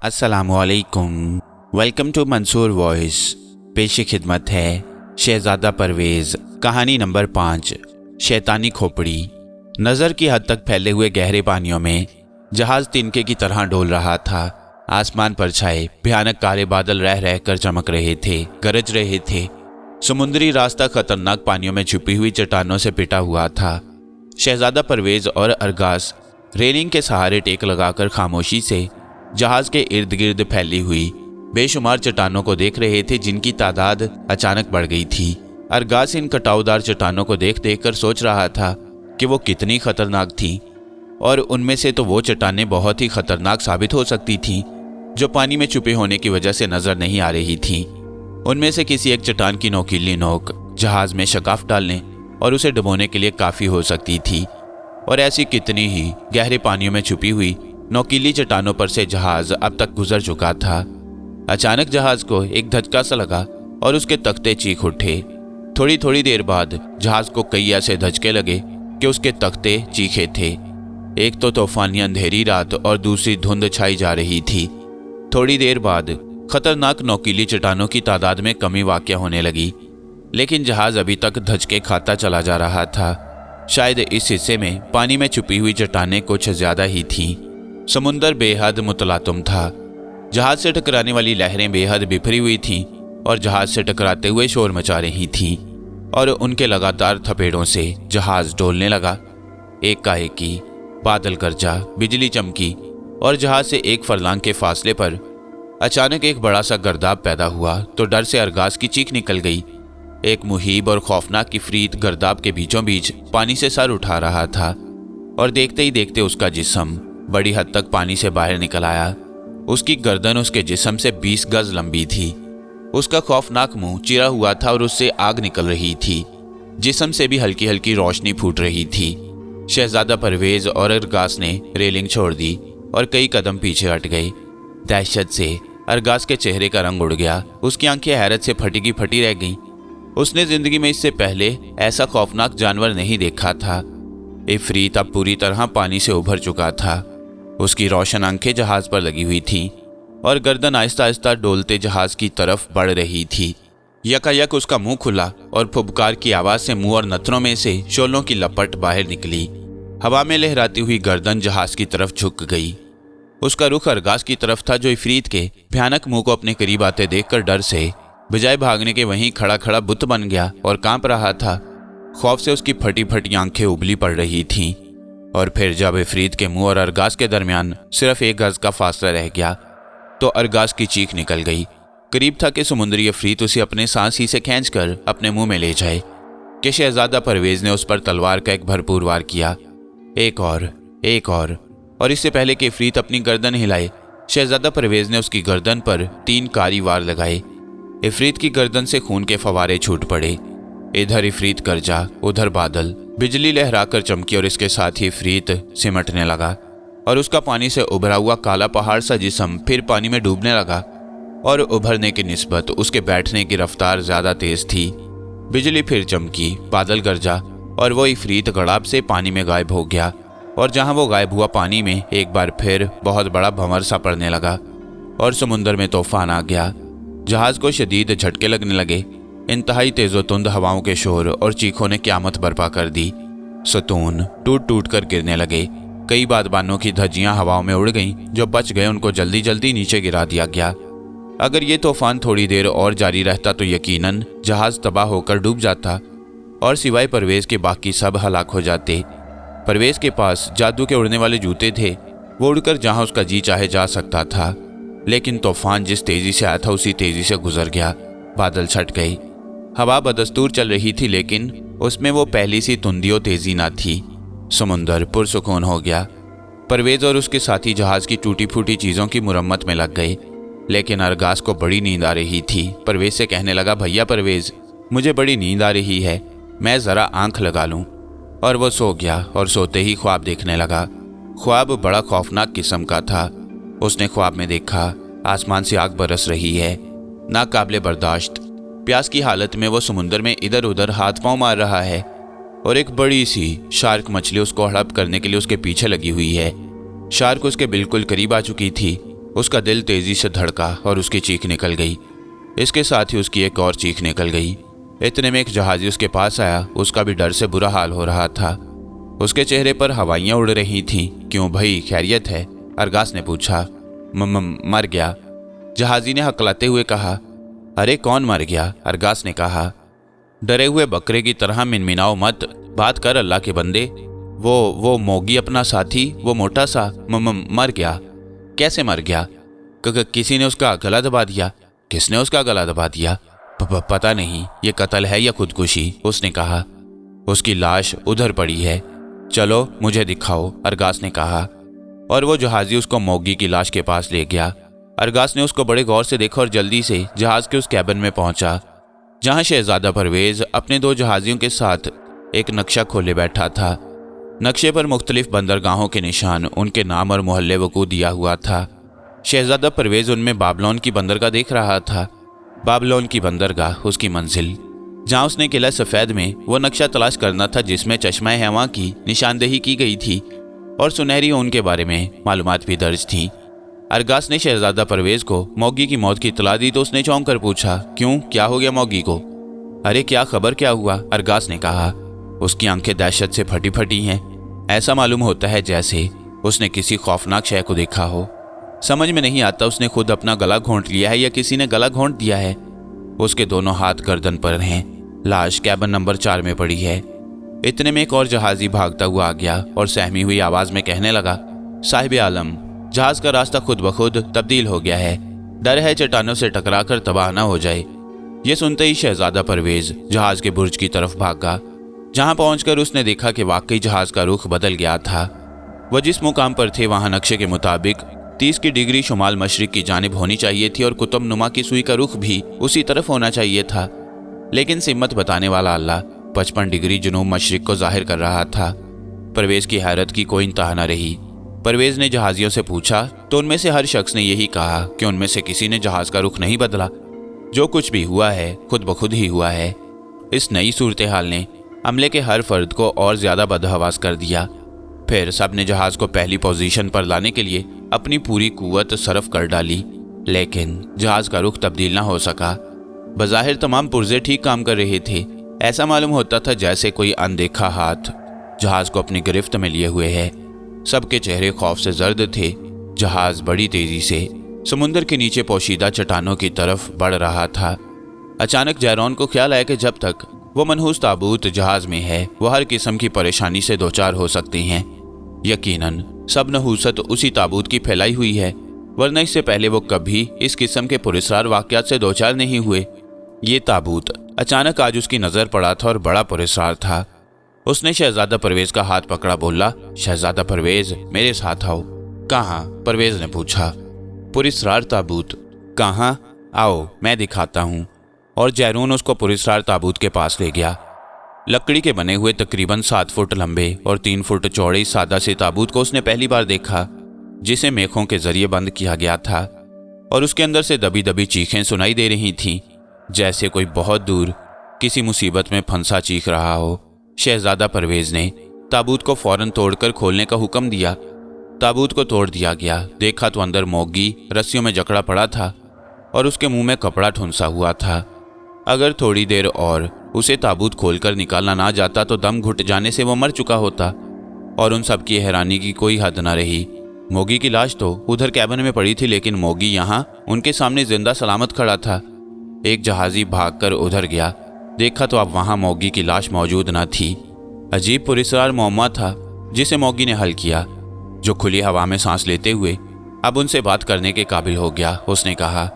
अस्सलामुअलैकुम। Welcome to Mansoor voice. पेश खिदमत है शहजादा परवेज़। कहानी नंबर 5, शैतानी खोपड़ी। नज़र की हद तक फैले हुए गहरे पानियों में जहाज़ तिनके की तरह डोल रहा था। आसमान पर छाए भयानक काले बादल रह रह कर चमक रहे थे, गरज रहे थे। समुद्री रास्ता खतरनाक पानियों में छुपी हुई चट्टानों से पिटा हुआ था। शहजादा परवेज़ और अरगास रेलिंग के सहारे टेक लगाकर खामोशी से जहाज के इर्द गिर्द फैली हुई बेशुमार चट्टानों को देख रहे थे, जिनकी तादाद अचानक बढ़ गई थी। अरगास इन कटावदार चट्टानों को देख देख कर सोच रहा था कि वो कितनी खतरनाक थीं, और उनमें से तो वो चट्टानें बहुत ही खतरनाक साबित हो सकती थीं जो पानी में छुपे होने की वजह से नजर नहीं आ रही थीं। उनमें से किसी एक चट्टान की नोकीली नोक जहाज में शगाफ डालने और उसे डुबोने के लिए काफ़ी हो सकती थी, और ऐसी कितनी ही गहरे पानियों में छुपी हुई नोकीली चट्टानों पर से जहाज अब तक गुजर चुका था। अचानक जहाज को एक धचका सा लगा और उसके तख्ते चीख उठे। थोड़ी थोड़ी देर बाद जहाज को कई ऐसे धचके लगे कि उसके तख्ते चीखे थे। एक तो तूफानी अंधेरी रात और दूसरी धुंध छाई जा रही थी। थोड़ी देर बाद खतरनाक नोकीली चट्टानों की तादाद में कमी वाक़या होने लगी, लेकिन जहाज अभी तक धचके खाता चला जा रहा था। शायद इस हिस्से में पानी में छुपी हुई चट्टानें कुछ ज़्यादा ही थीं। समुंदर बेहद मुतलातुम था। जहाज से टकराने वाली लहरें बेहद बिखरी हुई थीं और जहाज से टकराते हुए शोर मचा रही थीं, और उनके लगातार थपेड़ों से जहाज डोलने लगा। एकाएकी बादल गरजा, बिजली चमकी और जहाज से एक फरलांग के फासले पर अचानक एक बड़ा सा गर्दाब पैदा हुआ तो डर से अरगास की चीख निकल गई। एक मुहीब और खौफनाक इफरीत गर्दाब के बीचों बीच पानी से सर उठा रहा था, और देखते ही देखते उसका जिस्म बड़ी हद तक पानी से बाहर निकल आया। उसकी गर्दन उसके जिस्म से 20 गज लंबी थी। उसका खौफनाक मुंह चिरा हुआ था और उससे आग निकल रही थी। जिस्म से भी हल्की हल्की रोशनी फूट रही थी। शहजादा परवेज़ और अरगास ने रेलिंग छोड़ दी और कई कदम पीछे हट गए। दहशत से अरगास के चेहरे का रंग उड़ गया। उसकी आंखें हैरत से फटी की फटी रह गईं। उसने जिंदगी में इससे पहले ऐसा खौफनाक जानवर नहीं देखा था। इफरीत अब पूरी तरह पानी से उभर चुका था। उसकी रोशन आंखें जहाज पर लगी हुई थीं और गर्दन आहिस्ता आहिस्ता डोलते जहाज की तरफ बढ़ रही थी। यकायक उसका मुंह खुला और फुबकार की आवाज से मुंह और नथनों में से शोलों की लपट बाहर निकली। हवा में लहराती हुई गर्दन जहाज की तरफ झुक गई। उसका रुख अरगास की तरफ था, जो इफरीत के भयानक मुंह को अपने करीब आते देखकर डर से बजाय भागने के वहीं खड़ा खड़ा बुत बन गया और कांप रहा था। खौफ से उसकी फटी फटी आंखें उबली पड़ रही थीं। और फिर जब इफरीत के मुंह और अरगास के दरमियान सिर्फ 1 गज का फासला रह गया तो अरगास की चीख निकल गई। करीब था कि समुद्री इफरीत उसे अपने सांस ही से खींचकर अपने मुंह में ले जाए कि शहजादा परवेज़ ने उस पर तलवार का एक भरपूर वार किया। एक और इससे पहले कि इफरीत अपनी गर्दन हिलाए, शहजादा परवेज़ ने उसकी गर्दन पर 3 कारी वार लगाए। इफरीत की गर्दन से खून के फवारे छूट पड़े। इधर इफरीत गरजा, उधर बादल, बिजली लहराकर चमकी और इसके साथ ही इफरीत सिमटने लगा और उसका पानी से उभरा हुआ काला पहाड़ सा जिस्म फिर पानी में डूबने लगा, और उभरने की निस्बत उसके बैठने की रफ्तार ज़्यादा तेज थी। बिजली फिर चमकी, बादल गरजा और वो इफरीत गड़ाब से पानी में गायब हो गया, और जहाँ वो गायब हुआ पानी में एक बार फिर बहुत बड़ा भंवर सा पड़ने लगा और समुंदर में तूफान आ गया। जहाज़ को शदीद झटके लगने लगे। इंतहाई तेज़ोतुंद हवाओं के शोर और चीखों ने क़यामत बर्पा कर दी। सतून टूट टूट कर गिरने लगे। कई बादबानों की धज्जियां हवाओं में उड़ गईं। जो बच गए उनको जल्दी जल्दी नीचे गिरा दिया गया। अगर ये तूफान थोड़ी देर और जारी रहता तो यकीनन जहाज़ तबाह होकर डूब जाता और सिवाय परवेज़ के बाकी सब हलाक हो जाते। परवेज़ के पास जादू के उड़ने वाले जूते थे। वो उड़कर जहाँ उसका जी चाहे जा सकता था, लेकिन तूफान जिस तेज़ी से आया था उसी तेज़ी से गुजर गया। बादल छट गए। हवा बदस्तूर चल रही थी, लेकिन उसमें वो पहली सी तुंदियों तेजी ना थी। समुंदर पुरसुकून हो गया। परवेज़ और उसके साथी जहाज की टूटी फूटी चीज़ों की मुरम्मत में लग गए, लेकिन अरगास को बड़ी नींद आ रही थी। परवेज़ से कहने लगा, भैया परवेज़, मुझे बड़ी नींद आ रही है, मैं ज़रा आंख लगा लूँ। और वो सो गया और सोते ही ख्वाब देखने लगा। ख्वाब बड़ा खौफनाक किस्म का था। उसने ख्वाब में देखा आसमान से आग बरस रही है, नाकाबिले बर्दाश्त। प्यास की हालत में वो समुंदर में इधर उधर हाथ पांव मार रहा है, और एक बड़ी सी शार्क मछली उसको हड़प करने के लिए उसके पीछे लगी हुई है। शार्क उसके बिल्कुल करीब आ चुकी थी। उसका दिल तेजी से धड़का और उसकी चीख निकल गई। इसके साथ ही उसकी एक और चीख निकल गई। इतने में एक जहाजी उसके पास आया। उसका भी डर से बुरा हाल हो रहा था। उसके चेहरे पर हवाइयां उड़ रही थीं। क्यों भाई, खैरियत है? अरगास ने पूछा। मर गया, जहाजी ने हकलाते हुए कहा। अरे कौन मर गया? अरगास ने कहा। डरे हुए बकरे की तरह मिनमिनाओ मत, बात कर अल्लाह के बंदे। वो मोगी अपना साथी, वो मोटा सा मर गया। कैसे मर गया? किसी ने उसका गला दबा दिया। किसने उसका गला दबा दिया? पता नहीं, ये कत्ल है या खुदकुशी, उसने कहा। उसकी लाश उधर पड़ी है, चलो मुझे दिखाओ, अरगास ने कहा। और वो जहाजी उसको मोगी की लाश के पास ले गया। अरगास ने उसको बड़े गौर से देखा और जल्दी से जहाज के उस कैबिन में पहुंचा जहां शहजादा परवेज अपने 2 जहाजियों के साथ एक नक्शा खोले बैठा था। नक्शे पर मुख्तलिफ बंदरगाहों के निशान, उनके नाम और मोहल्ले वकू दिया हुआ था। शहजादा परवेज उनमें बाबलोन की बंदरगाह देख रहा था। बाबलोन की बंदरगाह उसकी मंजिल, जहां उसने किला सफ़ेद में वो नक्शा तलाश करना था जिसमें चश्मा हेवा की निशानदेही की गई थी और सुनहरी ऊन के बारे में मालूमात भी दर्ज थी। अरगास ने शहजादा परवेज को मौगी की मौत की इत्तला दी तो उसने चौंक कर पूछा, क्यों, क्या हो गया मौगी को? अरे क्या खबर, क्या हुआ? अरगास ने कहा। उसकी आंखें दहशत से फटी फटी हैं। ऐसा मालूम होता है जैसे उसने किसी खौफनाक शय को देखा हो। समझ में नहीं आता उसने खुद अपना गला घोंट लिया है या किसी ने गला घोंट दिया है। उसके दोनों हाथ गर्दन पर हैं। लाश कैबिन नंबर 4 में पड़ी है। इतने में एक और जहाजी भागता हुआ आ गया और सहमी हुई आवाज में कहने लगा, साहिब आलम, जहाज का रास्ता खुद ब खुद तब्दील हो गया है। डर है चट्टानों से टकराकर तबाह न हो जाए। ये सुनते ही शहजादा परवेज जहाज के बुर्ज की तरफ भागा। जहां पहुंचकर उसने देखा कि वाकई जहाज का रुख बदल गया था। वह जिस मुकाम पर थे वहां नक्शे के मुताबिक 30 की डिग्री शुमाल मशरिक की जानिब होनी चाहिए थी और कुतुब नुमा की सुई का रुख भी उसी तरफ होना चाहिए था। लेकिन सिमत बताने वाला अल्लाह 55 डिग्री जुनूब मशरिक को जाहिर कर रहा था। परवेज की हैरत की कोई इंतहा न रही। परवेज ने जहाजियों से पूछा तो उनमें से हर शख्स ने यही कहा कि उनमें से किसी ने जहाज का रुख नहीं बदला। जो कुछ भी हुआ है खुद ब खुद ही हुआ है। इस नई सूरत हाल ने अमले के हर फर्द को और ज्यादा बदहवास कर दिया। फिर सब ने जहाज को पहली पोजीशन पर लाने के लिए अपनी पूरी कुव्वत सरफ कर डाली, लेकिन जहाज का रुख तब्दील न हो सका। बज़ाहिर तमाम पुर्जे ठीक काम कर रहे थे। ऐसा मालूम होता था जैसे कोई अनदेखा हाथ जहाज को अपनी गिरफ्त में लिए हुए है। सबके चेहरे खौफ से जर्द थे। जहाज बड़ी तेजी से समुद्र के नीचे पोशीदा चट्टानों की तरफ बढ़ रहा था। अचानक जैरौन को ख्याल आया कि जब तक वो मनहूस ताबूत जहाज में है वो हर किस्म की परेशानी से दोचार हो सकते हैं। यकीनन सब नहूसत उसी ताबूत की फैलाई हुई है, वरना इससे पहले वो कभी इस किस्म के पुरस्कार वाक़यात से दोचार नहीं हुए। ये ताबूत अचानक आज उसकी नज़र पड़ा था और बड़ा पुरस्कार था। उसने शहजादा परवेज का हाथ पकड़ा, बोला, शहजादा परवेज, मेरे साथ आओ। कहाँ? परवेज ने पूछा। पुरस्कार ताबूत? कहाँ? आओ मैं दिखाता हूँ। और जैरून उसको पुरस्कार ताबूत के पास ले गया। लकड़ी के बने हुए तकरीबन 7 फुट लंबे और 3 फुट चौड़े सादा से ताबूत को उसने पहली बार देखा, जिसे मेखों के जरिए बंद किया गया था और उसके अंदर से दबी दबी चीखें सुनाई दे रही थीं, जैसे कोई बहुत दूर किसी मुसीबत में फंसा चीख रहा हो। शहजादा परवेज ने ताबूत को फौरन तोड़कर खोलने का हुक्म दिया। ताबूत को तोड़ दिया गया। देखा तो अंदर मोगी रस्सियों में जकड़ा पड़ा था और उसके मुंह में कपड़ा ठुंसा हुआ था। अगर थोड़ी देर और उसे ताबूत खोलकर निकालना ना जाता तो दम घुट जाने से वो मर चुका होता। और उन सब की हैरानी की कोई हद न रही। मोगी की लाश तो उधर कैबिन में पड़ी थी, लेकिन मोगी यहाँ उनके सामने जिंदा सलामत खड़ा था। एक जहाजी भागकर उधर गया। देखा तो अब वहां मोगी की लाश मौजूद न थी। अजीब पुरस्कार मौमा था जिसे मोगी ने हल किया, जो खुली हवा में सांस लेते हुए अब उनसे बात करने के काबिल हो गया। उसने कहा,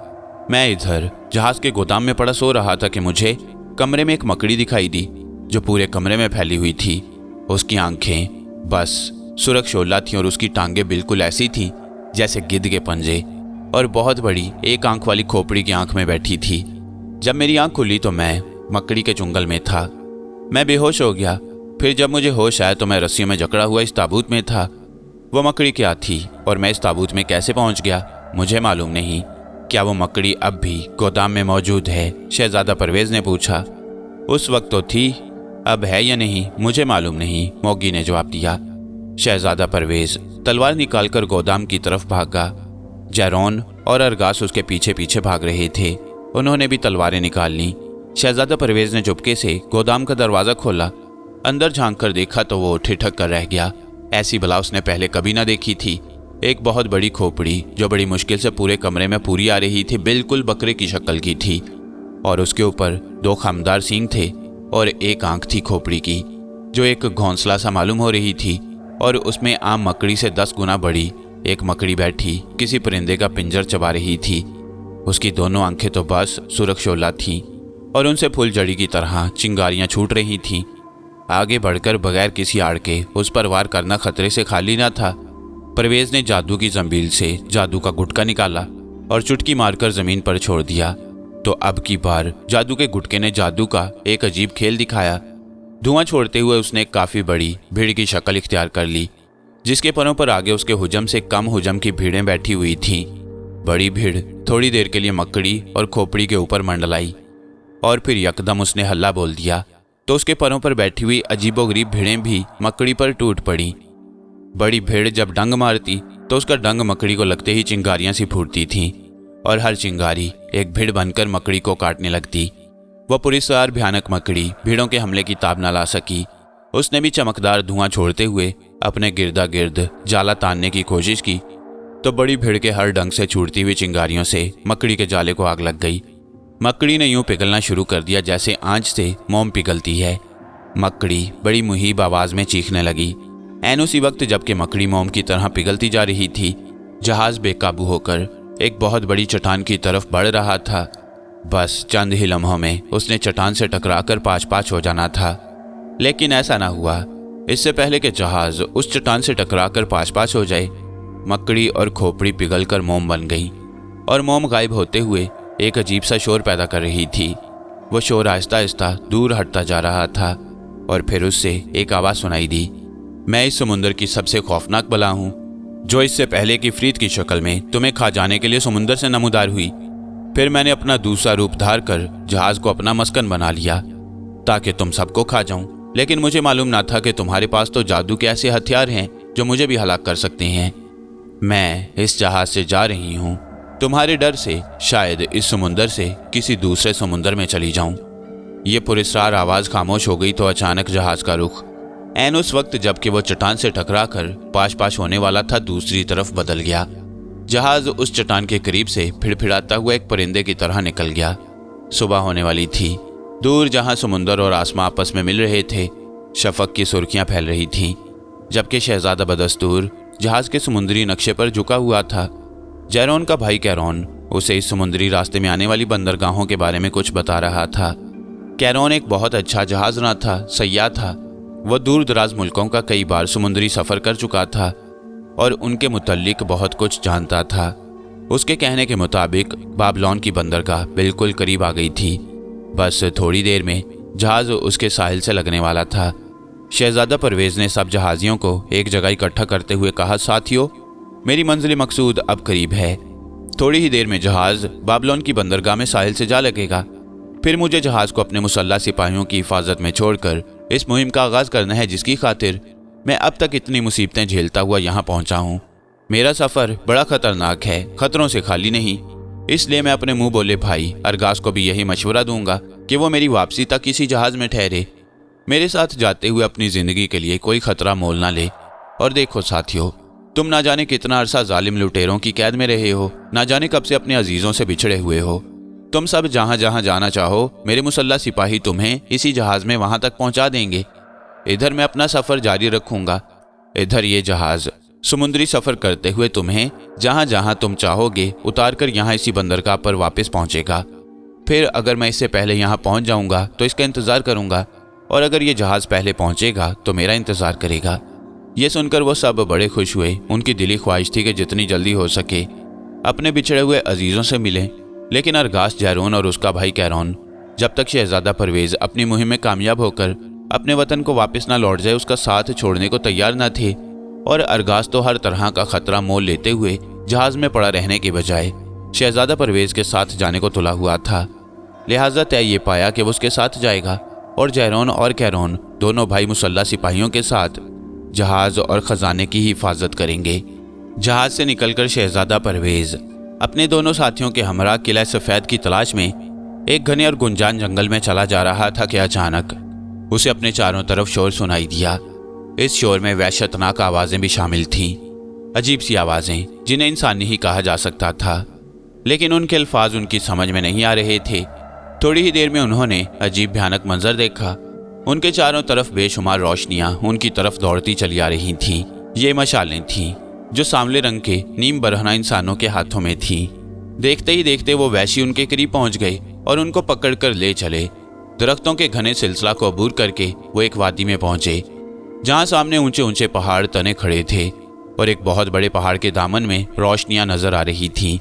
मैं इधर जहाज के गोदाम में पड़ा सो रहा था कि मुझे कमरे में एक मकड़ी दिखाई दी जो पूरे कमरे में फैली हुई थी। उसकी आंखें बस सुरख शोला थीं और उसकी टांगें बिल्कुल ऐसी थीं जैसे गिद्ध के पंजे, और बहुत बड़ी एक आंख वाली खोपड़ी की आंख में बैठी थी। जब मेरी आंख खुली तो मैं मकड़ी के चुंगल में था। मैं बेहोश हो गया। फिर जब मुझे होश आया तो मैं रस्सियों में जकड़ा हुआ इस ताबूत में था। वो मकड़ी क्या थी और मैं इस ताबूत में कैसे पहुंच गया मुझे मालूम नहीं। क्या वो मकड़ी अब भी गोदाम में मौजूद है? शहजादा परवेज ने पूछा। उस वक्त तो थी, अब है या नहीं मुझे मालूम नहीं, मोगी ने जवाब दिया। शहजादा परवेज तलवार निकालकर गोदाम की तरफ भागा। जैरोन और अरगास उसके पीछे पीछे भाग रहे थे। उन्होंने भी तलवारें निकाल लीं। शहजादा परवेज ने चुपके से गोदाम का दरवाज़ा खोला। अंदर झांक कर देखा तो वो ठिठक कर रह गया। ऐसी बला उसने पहले कभी ना देखी थी। एक बहुत बड़ी खोपड़ी जो बड़ी मुश्किल से पूरे कमरे में पूरी आ रही थी, बिल्कुल बकरे की शक्ल की थी, और उसके ऊपर 2 खामदार सींग थे और एक आंख थी खोपड़ी की, जो एक घोंसला सा मालूम हो रही थी, और उसमें आम मकड़ी से 10 गुना बड़ी एक मकड़ी बैठी किसी परिंदे का पिंजर चबा रही थी। उसकी दोनों आंखें तो बस सुरखशोला थीं और उनसे फुलझड़ी की तरह चिंगारियां छूट रही थीं। आगे बढ़कर बगैर किसी आड़ के उस पर वार करना खतरे से खाली न था। परवेज ने जादू की जंबील से जादू का गुटका निकाला और चुटकी मारकर जमीन पर छोड़ दिया। तो अब की बार जादू के गुटके ने जादू का एक अजीब खेल दिखाया। धुआं छोड़ते हुए उसने काफी बड़ी भीड़ की शक्ल इख्तियार कर ली, जिसके परों पर आगे उसके हुजम से कम हुजम की भीड़ें बैठी हुई थीं। बड़ी भीड़ थोड़ी देर के लिए मकड़ी और खोपड़ी के ऊपर मंडलाई और फिर यकदम उसने हल्ला बोल दिया तो उसके परों पर बैठी हुई अजीबोगरीब भीड़ें भी मकड़ी पर टूट पड़ी। बड़ी भीड़ जब डंग मारती तो उसका डंग मकड़ी को लगते ही चिंगारियां सी फूटती थीं और हर चिंगारी एक भीड़ बनकर मकड़ी को काटने लगती। वह पुरस्कार भयानक मकड़ी भीड़ों के हमले की ताब न ला सकी। उसने भी चमकदार धुआं छोड़ते हुए अपने गिरदा गिर्द जाला तानने की कोशिश की तो बड़ी भीड़ के हर डंग से छूटती हुई चिंगारियों से मकड़ी के जाले को आग लग गई। मकड़ी ने यूं पिघलना शुरू कर दिया जैसे आंच से मोम पिघलती है। मकड़ी बड़ी मुहीब आवाज में चीखने लगी। ऐन उसी वक्त जबकि मकड़ी मोम की तरह पिघलती जा रही थी, जहाज बेकाबू होकर एक बहुत बड़ी चट्टान की तरफ बढ़ रहा था। बस चंद ही लम्हों में उसने चट्टान से टकराकर पाँच पाँच हो जाना था, लेकिन ऐसा ना हुआ। इससे पहले कि जहाज उस चट्टान से टकराकर पाँच पाँच हो जाए, मकड़ी और खोपड़ी पिघलकर मोम बन गई और मोम गायब होते हुए एक अजीब सा शोर पैदा कर रही थी। वो शोर आहिस्ता आहिस्ता दूर हटता जा रहा था और फिर उससे एक आवाज़ सुनाई दी, मैं इस समुंदर की सबसे खौफनाक बला हूँ, जो इससे पहले कि फ्रीत की शक्ल में तुम्हें खा जाने के लिए समुंदर से नमूदार हुई। फिर मैंने अपना दूसरा रूप धार कर जहाज को अपना मस्कन बना लिया ताकि तुम सबको खा जाऊं, लेकिन मुझे मालूम ना था कि तुम्हारे पास तो जादू के ऐसे हथियार हैं जो मुझे भी हलाक कर सकते हैं। मैं इस जहाज से जा रही हूँ, तुम्हारे डर से शायद इस समुंदर से किसी दूसरे समुंदर में चली जाऊं। ये पुरस्कार आवाज़ खामोश हो गई तो अचानक जहाज का रुख ऐन उस वक्त जबकि वो चट्टान से टकराकर पाश पाश होने वाला था दूसरी तरफ बदल गया। जहाज उस चट्टान के करीब से फिड़फिड़ाता हुआ एक परिंदे की तरह निकल गया। सुबह होने वाली थी। दूर जहां समुंदर और आसमां आपस में मिल रहे थे, शफक की सुर्खियां फैल रही थीं, जबकि शहजादा बदस्तूर जहाज के समुद्री नक्शे पर झुका हुआ था। जैरोन का भाई कैरोन उसे इस समुद्री रास्ते में आने वाली बंदरगाहों के बारे में कुछ बता रहा था। कैरोन एक बहुत अच्छा जहाज़रां था, सयाह था। वह दूर दराज मुल्कों का कई बार समुद्री सफ़र कर चुका था और उनके मुतल्लिक बहुत कुछ जानता था। उसके कहने के मुताबिक बाबलोन की बंदरगाह बिल्कुल करीब आ गई थी। बस थोड़ी देर में जहाज उसके साहिल से लगने वाला था। शहजादा परवेज ने सब जहाजियों को एक जगह इकट्ठा करते हुए कहा, साथियों, मेरी मंजिल मकसूद अब करीब है। थोड़ी ही देर में जहाज बाबलोन की बंदरगाह में साहिल से जा लगेगा। फिर मुझे जहाज को अपने मुसल्लह सिपाहियों की हिफाजत में छोड़कर इस मुहिम का आगाज़ करना है, जिसकी खातिर मैं अब तक इतनी मुसीबतें झेलता हुआ यहाँ पहुँचा हूँ। मेरा सफ़र बड़ा ख़तरनाक है, खतरों से खाली नहीं। इसलिए मैं अपने मुंह बोले भाई अरगास को भी यही मशवरा दूंगा कि वो मेरी वापसी तक किसी जहाज़ में ठहरे। मेरे साथ जाते हुए अपनी ज़िंदगी के लिए कोई ख़तरा मोल ना ले। और देखो साथियों, तुम ना जाने कितना अरसा जालिम लुटेरों की कैद में रहे हो, ना जाने कब से अपने अजीज़ों से बिछड़े हुए हो। तुम सब जहाँ जहाँ जाना चाहो, मेरे मुसल्लह सिपाही तुम्हें इसी जहाज़ में वहाँ तक पहुँचा देंगे। इधर मैं अपना सफ़र जारी रखूँगा। इधर ये जहाज़ समुद्री सफ़र करते हुए तुम्हें जहाँ जहाँ तुम चाहोगे उतार कर यहाँ इसी बंदरगाह पर वापस पहुँचेगा। फिर अगर मैं इससे पहले यहाँ पहुँच जाऊँगा तो इसका इंतज़ार करूँगा, और अगर ये जहाज़ पहले पहुँचेगा तो मेरा इंतज़ार करेगा। ये सुनकर वो सब बड़े खुश हुए। उनकी दिली ख्वाहिश थी कि जितनी जल्दी हो सके अपने बिछड़े हुए अजीज़ों से मिलें। लेकिन अरगास, जैरोन और उसका भाई कैरोन जब तक शहजादा परवेज अपनी मुहिम में कामयाब होकर अपने वतन को वापस ना लौट जाए उसका साथ छोड़ने को तैयार न थे। और अरगास तो हर तरह का खतरा मोल लेते हुए जहाज़ में पड़ा रहने के बजाय शहजादा परवेज के साथ जाने को तुला हुआ था। लिहाजा तय ये पाया कि वो उसके साथ जाएगा और जैरोन और कैरोन दोनों भाई मुसल्लह सिपाहियों के साथ जहाज़ और ख़जाने की हिफाजत करेंगे। जहाज से निकलकर शहजादा परवेज अपने दोनों साथियों के हमरा किला सफ़ेद की तलाश में एक घने और गुंजान जंगल में चला जा रहा था कि अचानक उसे अपने चारों तरफ शोर सुनाई दिया। इस शोर में वहशतनाक आवाज़ें भी शामिल थीं, अजीब सी आवाज़ें जिन्हें इंसानी ही कहा जा सकता था, लेकिन उनके अल्फाज उनकी समझ में नहीं आ रहे थे। थोड़ी ही देर में उन्होंने अजीब भयानक मंजर देखा। उनके चारों तरफ बेशुमार रोशनियां उनकी तरफ दौड़ती चली आ रही थीं। ये मशालें थीं जो सांवले रंग के नीम बरहना इंसानों के हाथों में थीं। देखते ही देखते वो वैशी उनके करीब पहुंच गए और उनको पकड़कर ले चले। दरख्तों के घने सिलसिला को अबूर करके वो एक वादी में पहुंचे, जहां सामने ऊंचे ऊंचे पहाड़ तने खड़े थे और एक बहुत बड़े पहाड़ के दामन में रोशनियां नजर आ रही थीं।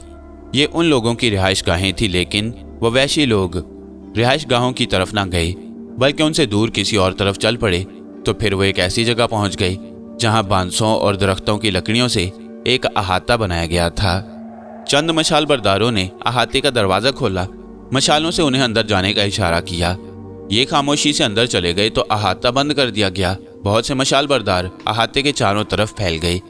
ये उन लोगों की रिहाइश गाहें थी, लेकिन वो वैशी लोग रिहाइश गाहों की तरफ ना गए बल्कि उनसे दूर किसी और तरफ चल पड़े। तो फिर वो एक ऐसी जगह पहुंच गए जहां बांसों और दरख्तों की लकड़ियों से एक अहाता बनाया गया था। चंद मशाल बरदारों ने अहाते का दरवाज़ा खोला, मशालों से उन्हें अंदर जाने का इशारा किया। ये खामोशी से अंदर चले गए तो अहाता बंद कर दिया गया। बहुत से मशाल बरदार अहाते के चारों तरफ फैल गए।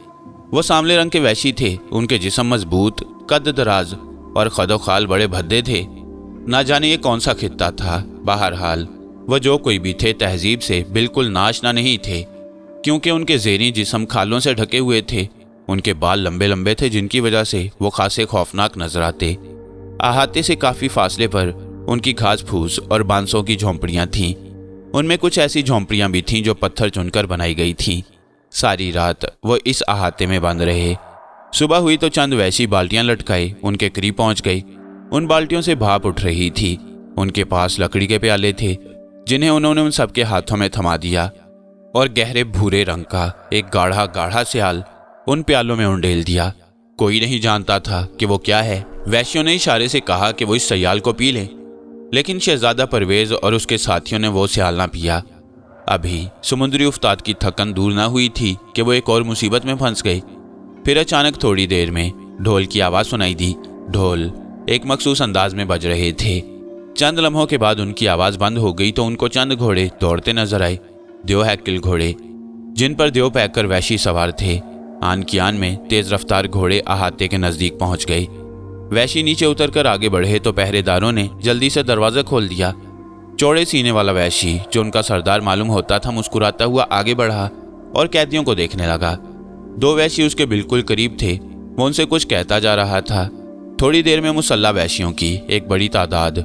वो सांवले रंग के वैशी थे। उनके जिस्म मजबूत, कद दराज और खदोखाल बड़े भद्दे थे। ना जाने ये कौन सा खित्ता था। बहरहाल वह जो कोई भी थे तहजीब से बिल्कुल नाशना नहीं थे, क्योंकि उनके ज़ेरी जिस्म खालों से ढके हुए थे। उनके बाल लंबे लंबे थे, जिनकी वजह से वो खासे खौफनाक नजर आते। अहाते से काफ़ी फासले पर उनकी घास फूस और बांसों की झोंपड़ियाँ थीं। उनमें कुछ ऐसी झोंपड़ियाँ भी थीं जो पत्थर चुनकर बनाई गई थीं। सारी रात वो इस अहाते में बंद रहे। सुबह हुई तो चंद वैसी बाल्टियाँ लटकाए उनके करीब पहुँच गई। उन बाल्टियों से भाप उठ रही थी। उनके पास लकड़ी के प्याले थे, जिन्हें उन्होंने उन सबके हाथों में थमा दिया और गहरे भूरे रंग का एक गाढ़ा गाढ़ा स्याल उन प्यालों में उंडेल दिया। कोई नहीं जानता था कि वो क्या है। वैश्यों ने इशारे से कहा कि वो इस सयाल को पी लें, लेकिन शहजादा परवेज और उसके साथियों ने वो स्याल ना पिया। अभी समुद्री उफ्ताद की थकन दूर ना हुई थी कि वो एक और मुसीबत में फंस गए। फिर अचानक थोड़ी देर में ढोल की आवाज़ सुनाई दी। ढोल एक मखसूस अंदाज में बज रहे थे। चंद लम्हों के बाद उनकी आवाज़ बंद हो गई तो उनको चंद घोड़े दौड़ते नजर आए। देव हैकिल घोड़े, जिन पर देव पैकर वैशी सवार थे। आन की आन में तेज रफ्तार घोड़े अहाते के नज़दीक पहुंच गए। वैशी नीचे उतरकर आगे बढ़े तो पहरेदारों ने जल्दी से दरवाज़ा खोल दिया। चौड़े सीने वाला वैशी, जो उनका सरदार मालूम होता था, मुस्कुराता हुआ आगे बढ़ा और कैदियों को देखने लगा। दो वैशी उसके बिल्कुल करीब थे। वो उनसे कुछ कहता जा रहा था। थोड़ी देर में मुसल्ला वैशियों की एक बड़ी तादाद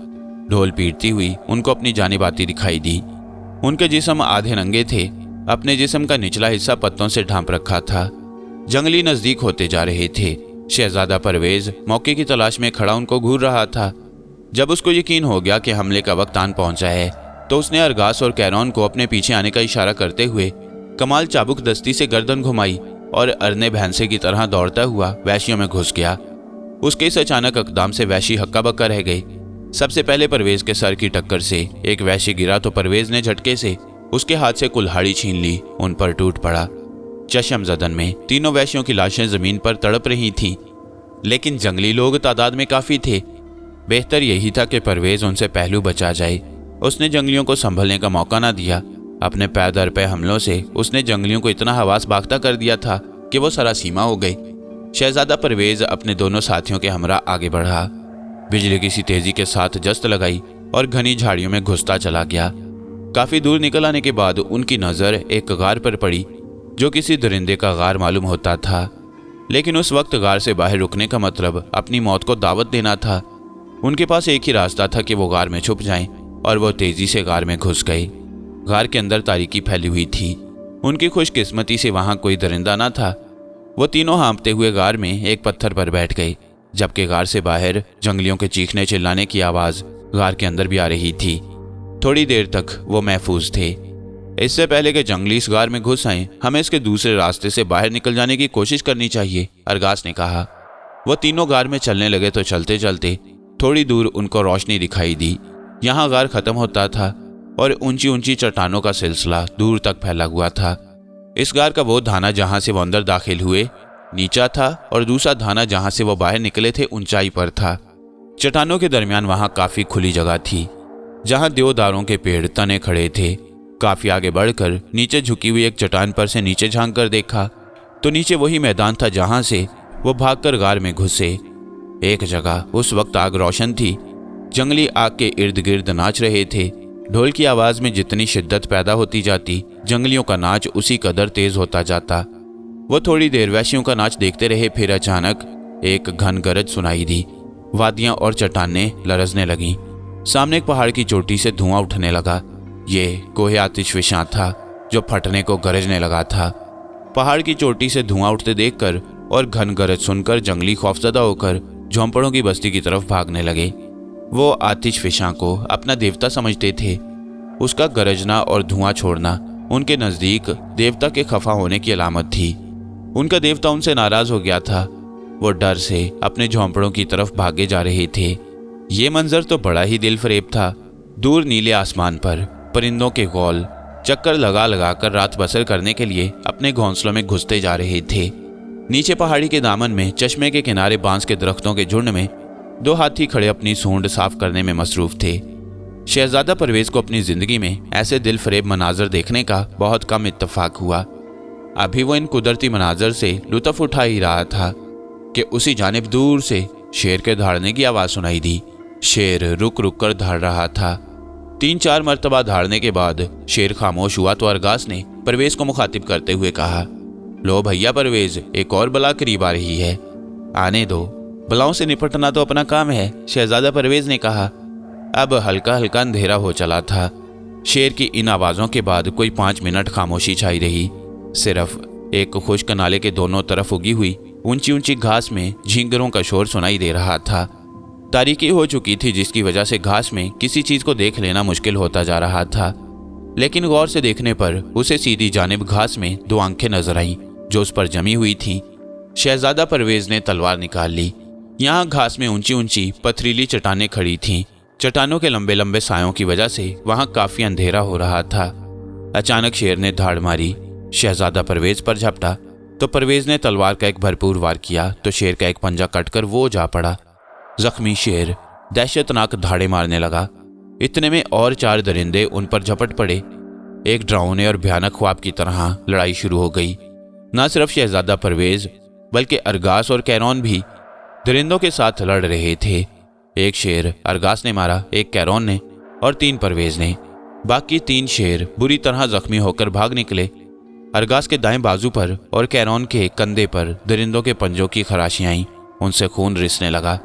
ढोल पीटती हुई उनको अपनी जानिब आती दिखाई दी। उनके जिस्म आधे नंगे थे। अपने जिस्म का निचला हिस्सा पत्तों से ढांप रखा था। जंगली नज़दीक होते जा रहे थे। शहजादा परवेज मौके की तलाश में खड़ा उनको घूर रहा था। जब उसको यकीन हो गया कि हमले का वक्त आन पहुंचा है तो उसने अरगास और कैरौन को अपने पीछे आने का इशारा करते हुए कमाल चाबुक दस्ती से गर्दन घुमाई और अरने भैंसे की तरह दौड़ता हुआ वैशियों में घुस गया। उसके इस अचानक अकदाम से वैशी हक्का बक्का रह गए। सबसे पहले परवेज के सर की टक्कर से एक वैशी गिरा तो परवेज ने झटके से उसके हाथ से कुल्हाड़ी छीन ली। उन पर टूट पड़ा। चशम जदन में तीनों वैशियों की लाशें जमीन पर तड़प रही थीं, लेकिन जंगली लोग तादाद में काफ़ी थे। बेहतर यही था कि परवेज उनसे पहलू बचा जाए। उसने जंगलियों को संभलने का मौका ना दिया। अपने पैर दर पे हमलों से उसने जंगलियों को इतना हवास बाख्ता कर दिया था कि वो सरासीमा हो गई। शहजादा परवेज अपने दोनों साथियों के हमरा आगे बढ़ा। बिजली की सी तेजी के साथ जस्त लगाई और घनी झाड़ियों में घुसता चला गया। काफ़ी दूर निकल आने के बाद उनकी नज़र एक गार पर पड़ी, जो किसी दरिंदे का गार मालूम होता था। लेकिन उस वक्त गार से बाहर रुकने का मतलब अपनी मौत को दावत देना था। उनके पास एक ही रास्ता था कि वो गार में छुप जाएं, और वो तेजी से गार में घुस गए। गार के अंदर तारीकी फैली हुई थी। उनकी खुशकिस्मती से वहाँ कोई दरिंदा ना था। वो तीनों हाँफते हुए गार में एक पत्थर पर बैठ गए, जबकि गार से बाहर जंगलियों के चीखने चिल्लाने की आवाज़ गार के अंदर भी आ रही थी। थोड़ी देर तक वो महफूज थे। इससे पहले कि जंगली इस गार में घुस आए, हमें इसके दूसरे रास्ते से बाहर निकल जाने की कोशिश करनी चाहिए, अरगास ने कहा। वो तीनों गार में चलने लगे तो चलते चलते थोड़ी दूर उनको रोशनी दिखाई दी। यहाँ गार खत्म होता था और ऊंची ऊंची चट्टानों का सिलसिला दूर तक फैला हुआ था। इस गार का वो धाना जहाँ से वो अंदर दाखिल हुए नीचा था, और दूसरा धाना जहाँ से वो बाहर निकले थे ऊंचाई पर था। चट्टानों के दरमियान वहाँ काफ़ी खुली जगह थी, जहाँ देवदारों के पेड़ तने खड़े थे। काफ़ी आगे बढ़कर नीचे झुकी हुई एक चट्टान पर से नीचे झांक कर देखा तो नीचे वही मैदान था जहां से वो भागकर गार में घुसे। एक जगह उस वक्त आग रोशन थी। जंगली आग के इर्द गिर्द नाच रहे थे। ढोल की आवाज में जितनी शिद्दत पैदा होती जाती, जंगलियों का नाच उसी कदर तेज होता जाता। वो थोड़ी देर वैश्यों का नाच देखते रहे, फिर अचानक एक घन गरज सुनाई दी। वादियां और चट्टानें लरजने लगीं। सामने एक पहाड़ की चोटी से धुआं उठने लगा। ये कोहे आतिशफशां था जो फटने को गरजने लगा था। पहाड़ की चोटी से धुआं उठते देखकर और घन गरज सुनकर जंगली खौफजदा होकर झोंपड़ों की बस्ती की तरफ भागने लगे। वो आतिशफशां को अपना देवता समझते थे। उसका गरजना और धुआं छोड़ना उनके नजदीक देवता के खफा होने की अलामत थी। उनका देवता उनसे नाराज हो गया था। वो डर से अपने झोंपड़ों की तरफ भागे जा रहे थे। ये मंजर तो बड़ा ही दिलफरेब था। दूर नीले आसमान पर परिंदों के गौल चक्कर लगा लगा कर रात बसर करने के लिए अपने घोंसलों में घुसते जा रहे थे। नीचे पहाड़ी के दामन में चश्मे के किनारे बांस के दरख्तों के झुंड में 2 हाथी खड़े अपनी सूंड साफ करने में मसरूफ थे। शहजादा परवेज को अपनी जिंदगी में ऐसे दिलफरेब मनाजर देखने का बहुत कम इत्तेफाक हुआ। अभी वो इन कुदरती मनाजर से लुत्फ उठा ही रहा था कि उसी जानिब दूर से शेर के दहाड़ने की आवाज़ सुनाई दी। शेर रुक रुक कर दहाड़ रहा था। 3-4 मरतबा दहाड़ने के बाद शेर खामोश हुआ तो अरगास ने परवेज को मुखातिब करते हुए कहा, लो भैया परवेज, एक और बला करीब आ रही है, आने दो। बलाओं से निपटना तो अपना काम है, शहजादा परवेज ने कहा। अब हल्का हल्का अंधेरा हो चला था। शेर की इन आवाज़ों के बाद कोई 5 मिनट खामोशी छाई रही। सिर्फ एक खुश्क नाले के दोनों तरफ उगी हुई ऊंची ऊंची घास में झींगरों का शोर सुनाई दे रहा था। तारीकी हो चुकी थी जिसकी वजह से घास में किसी चीज को देख लेना मुश्किल होता जा रहा था। लेकिन गौर से देखने पर उसे सीधी जानिब घास में 2 आंखें नजर आईं जो उस पर जमी हुई थीं। शहजादा परवेज ने तलवार निकाल ली। यहाँ घास में ऊंची ऊंची पथरीली चट्टानें खड़ी थीं। चट्टानों के लंबे लंबे सायों की वजह से वहां काफी अंधेरा हो रहा था। अचानक शेर ने धाड़ मारी। शहजादा परवेज पर झपटा तो परवेज ने तलवार का एक भरपूर वार किया तो शेर का एक पंजा कटकर वो जा पड़ा। जख्मी शेर दहशतनाक धाड़े मारने लगा। इतने में और 4 दरिंदे उन पर झपट पड़े। एक डरावने और भयानक ख्वाब की तरह लड़ाई शुरू हो गई। न सिर्फ शहजादा परवेज बल्कि अरगास और कैरौन भी दरिंदों के साथ लड़ रहे थे। एक शेर अरगास ने मारा, एक कैरौन ने और 3 परवेज ने। बाकी 3 शेर बुरी तरह जख्मी होकर भाग निकले। अरगास के दाएं बाजू पर और कैरौन के कंधे पर दरिंदों के पंजों की खराशियां आईं। उनसे खून रिसने लगा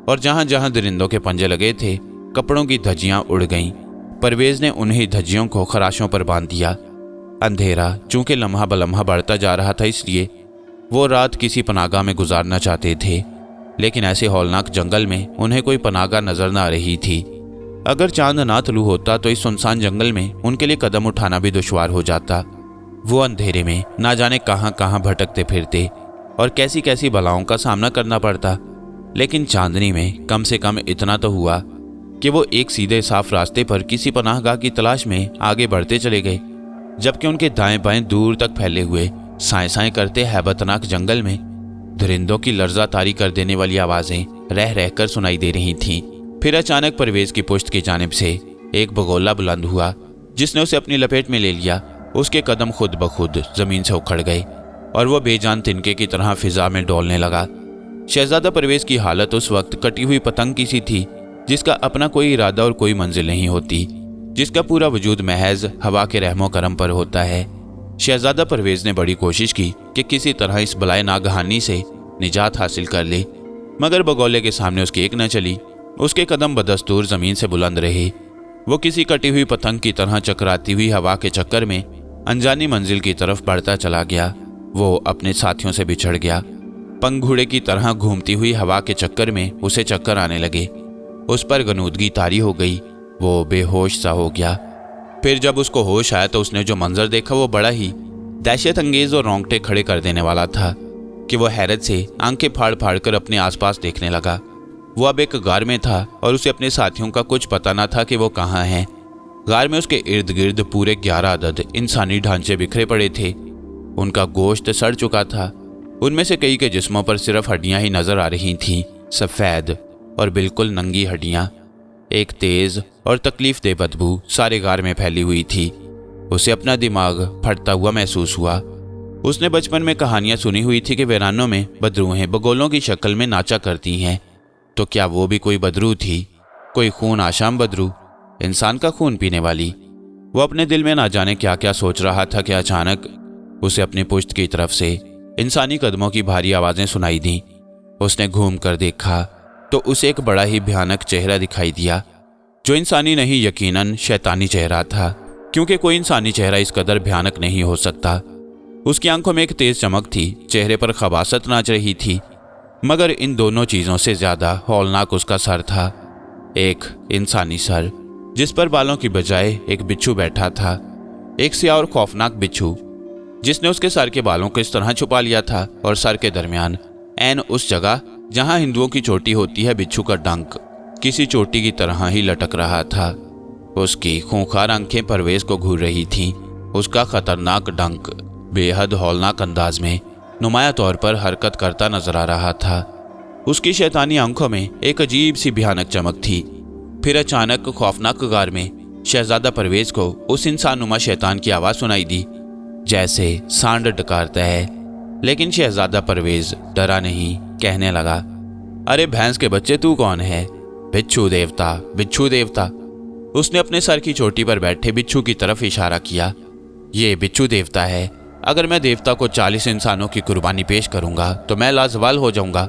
और जहां जहां दरिंदों के पंजे लगे थे कपड़ों की धज्जियां उड़ गईं। परवेज ने उन्हीं धज्जियों को खराशों पर बांध दिया। अंधेरा चूंकि लम्हा बलम्हा बढ़ता जा रहा था, इसलिए वो रात किसी पनाहगाह में गुजारना चाहते थे। लेकिन ऐसे हौलनाक जंगल में उन्हें कोई पनाहगाह नजर न आ रही थी। अगर चांद ना तुलू होता तो इस सुनसान जंगल में उनके लिए कदम उठाना भी दुश्वार हो जाता। वो अंधेरे में ना जाने कहां कहां भटकते फिरते और कैसी कैसी बलाओं का सामना करना पड़ता। लेकिन चांदनी में कम से कम इतना तो हुआ कि वो एक सीधे साफ रास्ते पर किसी पनाहगाह की तलाश में आगे बढ़ते चले गए, जबकि उनके दाएं बाएं दूर तक फैले हुए साएं साएं करते हैबतनाक जंगल में दरिंदों की लर्जा तारी कर देने वाली आवाजें रह रहकर सुनाई दे रही थीं। फिर अचानक परवेज की पुश्त की जानिब से एक बगोला बुलंद हुआ जिसने उसे अपनी लपेट में ले लिया। उसके कदम खुद ब खुद जमीन से उखड़ गए और वो बेजान तिनके की तरह फिजा में डोलने लगा। शहजादा परवेज की हालत उस वक्त कटी हुई पतंग की सी थी जिसका अपना कोई इरादा और कोई मंजिल नहीं होती, जिसका पूरा वजूद महज हवा के रहमो करम पर होता है। शहजादा परवेज ने बड़ी कोशिश की कि किसी तरह इस बलाए नागहानी से निजात हासिल कर ले, मगर बगौले के सामने उसकी एक न चली। उसके कदम बदस्तूर जमीन से बुलंद रहे। वो किसी कटी हुई पतंग की तरह चकराती हुई हवा के चक्कर में अनजानी मंजिल की तरफ बढ़ता चला गया। वो अपने साथियों से बिछड़ गया। पंघूड़े की तरह घूमती हुई हवा के चक्कर में उसे चक्कर आने लगे। उस पर गनूदगी तारी हो गई। वो बेहोश सा हो गया। फिर जब उसको होश आया तो उसने जो मंजर देखा वो बड़ा ही दहशत अंगेज और रोंगटे खड़े कर देने वाला था कि वो हैरत से आंखें फाड़ फाड़ कर अपने आसपास देखने लगा। वो अब एक गार में था और उसे अपने साथियों का कुछ पता न था कि वो कहाँ हैं। गार में उसके इर्द गिर्द पूरे 11 अदद इंसानी ढांचे बिखरे पड़े थे। उनका गोश्त सड़ चुका था। उनमें से कई के जिस्मों पर सिर्फ हड्डियां ही नजर आ रही थीं, सफ़ेद और बिल्कुल नंगी हड्डियां। एक तेज और तकलीफ दे बदबू सारे गार में फैली हुई थी। उसे अपना दिमाग फटता हुआ महसूस हुआ। उसने बचपन में कहानियां सुनी हुई थी कि वीरानों में बदरूहें बगोलों की शक्ल में नाचा करती हैं। तो क्या वो भी कोई बदरू थी, कोई खून आशाम बदरू, इंसान का खून पीने वाली? वो अपने दिल में ना जाने क्या क्या सोच रहा था कि अचानक उसे अपनी पुश्त की तरफ से इंसानी कदमों की भारी आवाजें सुनाई दी। उसने घूम कर देखा तो उसे एक बड़ा ही भयानक चेहरा दिखाई दिया, जो इंसानी नहीं यकीनन शैतानी चेहरा था, क्योंकि कोई इंसानी चेहरा इस कदर भयानक नहीं हो सकता। उसकी आंखों में एक तेज चमक थी, चेहरे पर खबासत नाच रही थी, मगर इन दोनों चीजों से ज्यादा हौलनाक उसका सर था। एक इंसानी सर जिस पर बालों की बजाय एक बिच्छू बैठा था, एक स्याह और खौफनाक बिच्छू जिसने उसके सर के बालों को इस तरह छुपा लिया था, और सर के दरमियान ऐन उस जगह जहां हिंदुओं की चोटी होती है, बिच्छू का डंक किसी चोटी की तरह ही लटक रहा था। उसकी खूंखार आंखें परवेज को घूर रही थीं। उसका खतरनाक डंक बेहद हौलनाक अंदाज में नुमाया तौर पर हरकत करता नजर आ रहा था। उसकी शैतानी आंखों में एक अजीब सी भयानक चमक थी। फिर अचानक खौफनाक गार में शहजादा परवेज को उस इंसानुमा शैतान की आवाज सुनाई दी, जैसे सांड डकारता है। लेकिन शहजादा परवेज डरा नहीं, कहने लगा, अरे भैंस के बच्चे, तू कौन है? बिच्छू देवता, बिच्छू देवता। उसने अपने सर की चोटी पर बैठे बिच्छू की तरफ इशारा किया। ये बिच्छू देवता है। अगर मैं देवता को 40 इंसानों की कुर्बानी पेश करूंगा तो मैं लाजवाल हो जाऊंगा।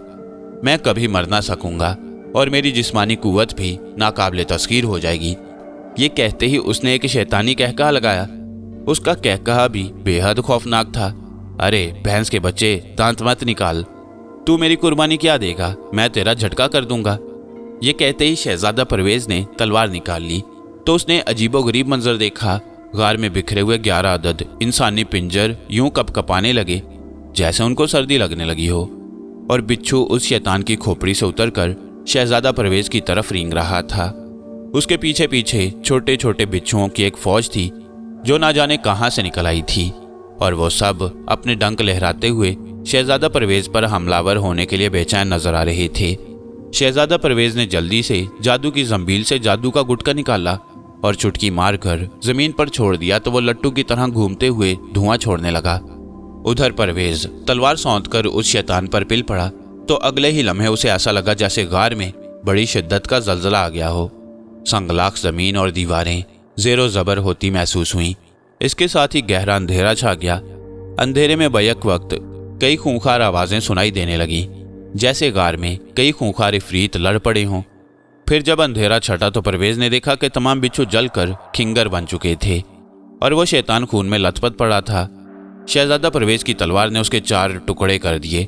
मैं कभी मर ना सकूंगा और मेरी जिस्मानी कुव्वत भी नाकाबिले तस्खीर हो जाएगी। ये कहते ही उसने एक शैतानी कहकहा लगाया। उसका कहकहा भी बेहद खौफनाक था। अरे भैंस के बच्चे, दांत मत निकाल, तू मेरी कुर्बानी क्या देगा? मैं तेरा झटका कर दूंगा। ये कहते ही शहजादा परवेज ने तलवार निकाल ली तो उसने अजीबोगरीब मंजर देखा। गार में बिखरे हुए 11 अदद इंसानी पिंजर यूं कपकपाने लगे जैसे उनको सर्दी लगने लगी हो, और बिच्छू उस शैतान की खोपड़ी से उतरकर शहजादा परवेज की तरफ रेंग रहा था। उसके पीछे पीछे छोटे छोटे बिच्छुओं की एक फौज थी जो ना जाने कहां से निकल आई थी, और वो सब अपने डंक लहराते हुए शहजादा परवेज पर हमलावर होने के लिए बेचैन नजर आ रहे थे। शहजादा परवेज ने जल्दी से जादू की जंबील से जादू का गुटका निकाला और चुटकी मारकर जमीन पर छोड़ दिया तो वो लट्टू की तरह घूमते हुए धुआं छोड़ने लगा। उधर परवेज तलवार सौंधकर उस शैतान पर पिल पड़ा तो अगले ही लम्हे उसे ऐसा लगा जैसे गार में बड़ी शिद्दत का जलजला आ गया हो। संगलाख जमीन और दीवारें जेरो जबर होती महसूस हुई। इसके साथ ही गहरा अंधेरा छा गया। अंधेरे में बैक वक्त कई खूंखार आवाजें सुनाई देने लगी, जैसे गार में कई खूंखार इफरीत लड़ पड़े हों। फिर जब अंधेरा छटा तो परवेज ने देखा कि तमाम बिच्छू जलकर खिंगर बन चुके थे और वो शैतान खून में लथपथ पड़ा था। शहजादा परवेज की तलवार ने उसके 4 टुकड़े कर दिए।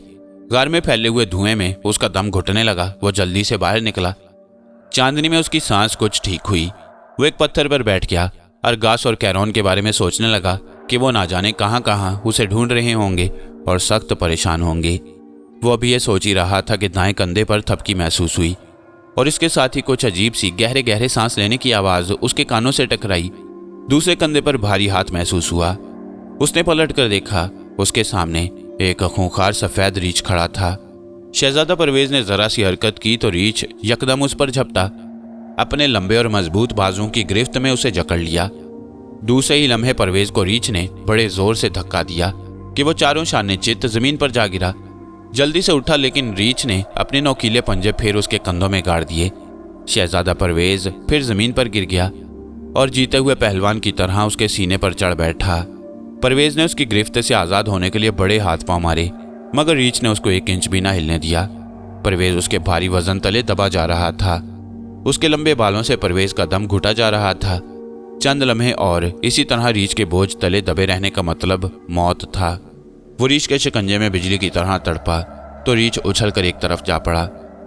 गार में फैले हुए धुएं में उसका दम घुटने लगा। वो जल्दी से बाहर निकला। चांदनी में उसकी सांस कुछ ठीक हुई। वो एक पत्थर पर बैठ गया। अरगास और कैरोन के बारे में सोचने लगा कि वो ना जाने कहाँ कहाँ उसे ढूंढ रहे होंगे और सख्त परेशान होंगे। वो अभी ये सोच ही रहा था कि दाएं कंधे पर थपकी महसूस हुई और इसके साथ ही कुछ अजीब सी गहरे गहरे सांस लेने की आवाज उसके कानों से टकराई। दूसरे कंधे पर भारी हाथ महसूस हुआ। उसने पलट कर देखा। उसके सामने एक खूंखार सफेद रीछ खड़ा था। शहजादा परवेज ने जरा सी हरकत की तो रीछ यकदम उस पर झपटा। अपने लंबे और मजबूत बाजुओं की गिरफ्त में उसे जकड़ लिया। दूसरे ही लम्हे परवेज को रीछ ने बड़े जोर से धक्का दिया कि वो चारों शाने चित्त जमीन पर जा गिरा। जल्दी से उठा, लेकिन रीछ ने अपने नोकीले पंजे फिर उसके कंधों में गाड़ दिए। शहजादा परवेज फिर जमीन पर गिर गया और जीते हुए पहलवान की तरह उसके सीने पर चढ़ बैठा। परवेज ने उसकी गिरफ्त से आज़ाद होने के लिए बड़े हाथ पांव मारे, मगर रीछ ने उसको 1 इंच भी ना हिलने दिया। परवेज उसके भारी वजन तले दबा जा रहा था। उसके लंबे बालों से परवेज का दम घुटा जा रहा था। चंद लम्हे और इसी तरह रीछ के बोझ तले दबे रहने का मतलब मौत था। वो रीछ के शिकंजे में बिजली की तरह तड़पा तो रीछ उछलकर एक तरफ जा पड़ा।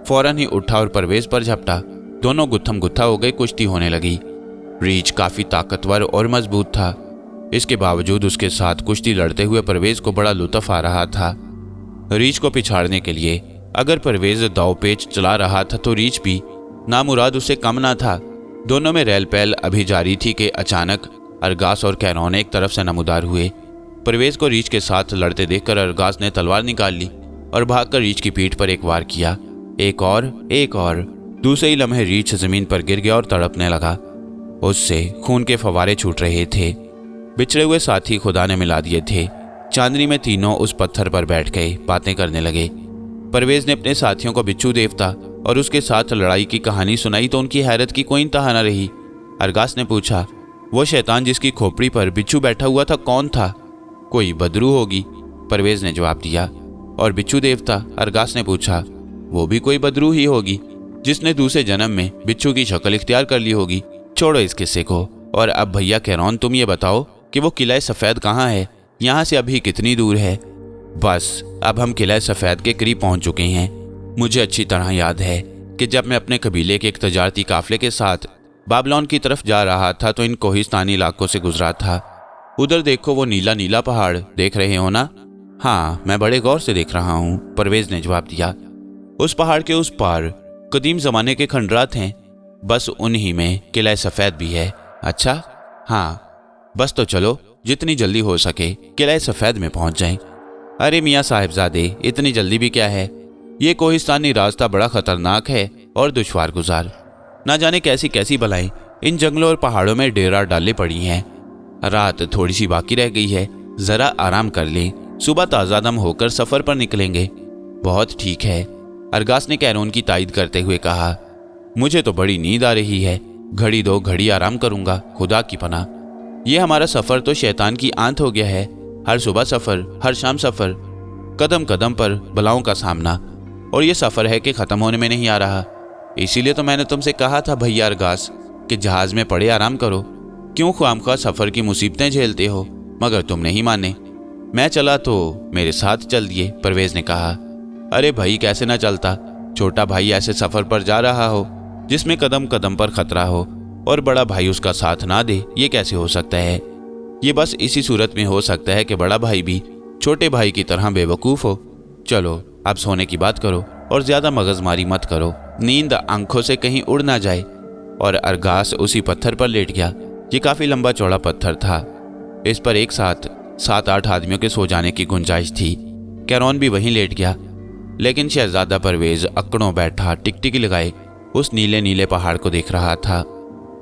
फौरन ही उठा और परवेज पर झपटा। दोनों गुत्थम गुत्था हो गए। कुश्ती होने लगी। रीछ काफी ताकतवर और मजबूत था। इसके बावजूद उसके साथ कुश्ती लड़ते हुए परवेज को बड़ा लुत्फ आ रहा था। रीछ को पिछाड़ने के लिए अगर परवेज दाव पेच चला रहा था तो रीछ भी नामुराद उससे कम ना था। दोनों में रेल पैल अभी जारी थी कि अचानक अरगास और कैरोन एक तरफ से नमूदार हुए। परवेज को रीछ के साथ लड़ते देखकर अरगास ने तलवार निकाल ली और भागकर रीछ की पीठ पर एक वार किया। एक और। दूसरे ही लम्हे रीछ जमीन पर गिर गया और तड़पने लगा। उससे खून के फवारे छूट रहे थे। बिछड़े हुए साथी खुदा ने मिला दिए थे। चांदनी में तीनों उस पत्थर पर बैठ गए, बातें करने लगे। परवेज ने अपने साथियों को बिच्छू देवता और उसके साथ लड़ाई की कहानी सुनाई तो उनकी हैरत की कोई इंतहा न रही। अरगास ने पूछा, वो शैतान जिसकी खोपड़ी पर बिच्छू बैठा हुआ था कौन था? कोई बदरू होगी, परवेज ने जवाब दिया। और बिच्छू देवता? अरगास ने पूछा। वो भी कोई बदरू ही होगी जिसने दूसरे जन्म में बिच्छू की शक्ल इख्तियार कर ली होगी। छोड़ो इस किस्से को, और अब भैया कैरॉन तुम ये बताओ कि वो किला सफ़ेद कहाँ है? यहाँ से अभी कितनी दूर है? बस अब हम किला सफ़ेद के करीब पहुँच चुके हैं। मुझे अच्छी तरह याद है कि जब मैं अपने कबीले के एक तजारती काफिले के साथ बाबलोन की तरफ जा रहा था तो इन कोहिस्तानी इलाकों से गुजरा था। उधर देखो, वो नीला नीला पहाड़ देख रहे हो ना? हाँ, मैं बड़े गौर से देख रहा हूँ, परवेज ने जवाब दिया। उस पहाड़ के उस पार कदीम ज़माने के खंडरात हैं, बस उन्हीं में किला सफ़ेद भी है। अच्छा हाँ, बस तो चलो जितनी जल्दी हो सके किला सफ़ेद में पहुंच जाएं। अरे मियाँ साहिबजादे, इतनी जल्दी भी क्या है? ये कोहिस्तानी रास्ता बड़ा खतरनाक है और दुश्वार गुजार। ना जाने कैसी कैसी बलाएं इन जंगलों और पहाड़ों में डेरा डाले पड़ी हैं। रात थोड़ी सी बाकी रह गई है, ज़रा आराम कर लें, सुबह ताज़ा दम होकर सफ़र पर निकलेंगे। बहुत ठीक है, अरगास ने कैरोन की तायद करते हुए कहा। मुझे तो बड़ी नींद आ रही है, घड़ी दो घड़ी आराम करूंगा, खुदा की पनाह। ये हमारा सफ़र तो शैतान की आंत हो गया है। हर सुबह सफ़र, हर शाम सफ़र, कदम कदम पर बलाओं का सामना, और ये सफ़र है कि ख़त्म होने में नहीं आ रहा। इसीलिए तो मैंने तुमसे कहा था भैया अरगास कि जहाज़ में पड़े आराम करो, क्यों ख्वामख्वाह सफ़र की मुसीबतें झेलते हो? मगर तुम नहीं माने। मैं चला तो मेरे साथ चल दिए, परवेज ने कहा। अरे भाई, कैसे ना चलता? छोटा भाई ऐसे सफ़र पर जा रहा हो जिसमें कदम कदम पर खतरा हो और बड़ा भाई उसका साथ ना दे, ये कैसे हो सकता है? ये बस इसी सूरत में हो सकता है कि बड़ा भाई भी छोटे भाई की तरह बेवकूफ़ हो। चलो अब सोने की बात करो और ज़्यादा मगजमारी मत करो, नींद आंखों से कहीं उड़ ना जाए। और अरगास उसी पत्थर पर लेट गया। ये काफ़ी लंबा चौड़ा पत्थर था। इस पर एक साथ 7-8 आदमियों के सो जाने की गुंजाइश थी। कैरॉन भी वहीं लेट गया, लेकिन शहजादा परवेज अकड़ों बैठा टिकटिकी लगाए उस नीले नीले पहाड़ को देख रहा था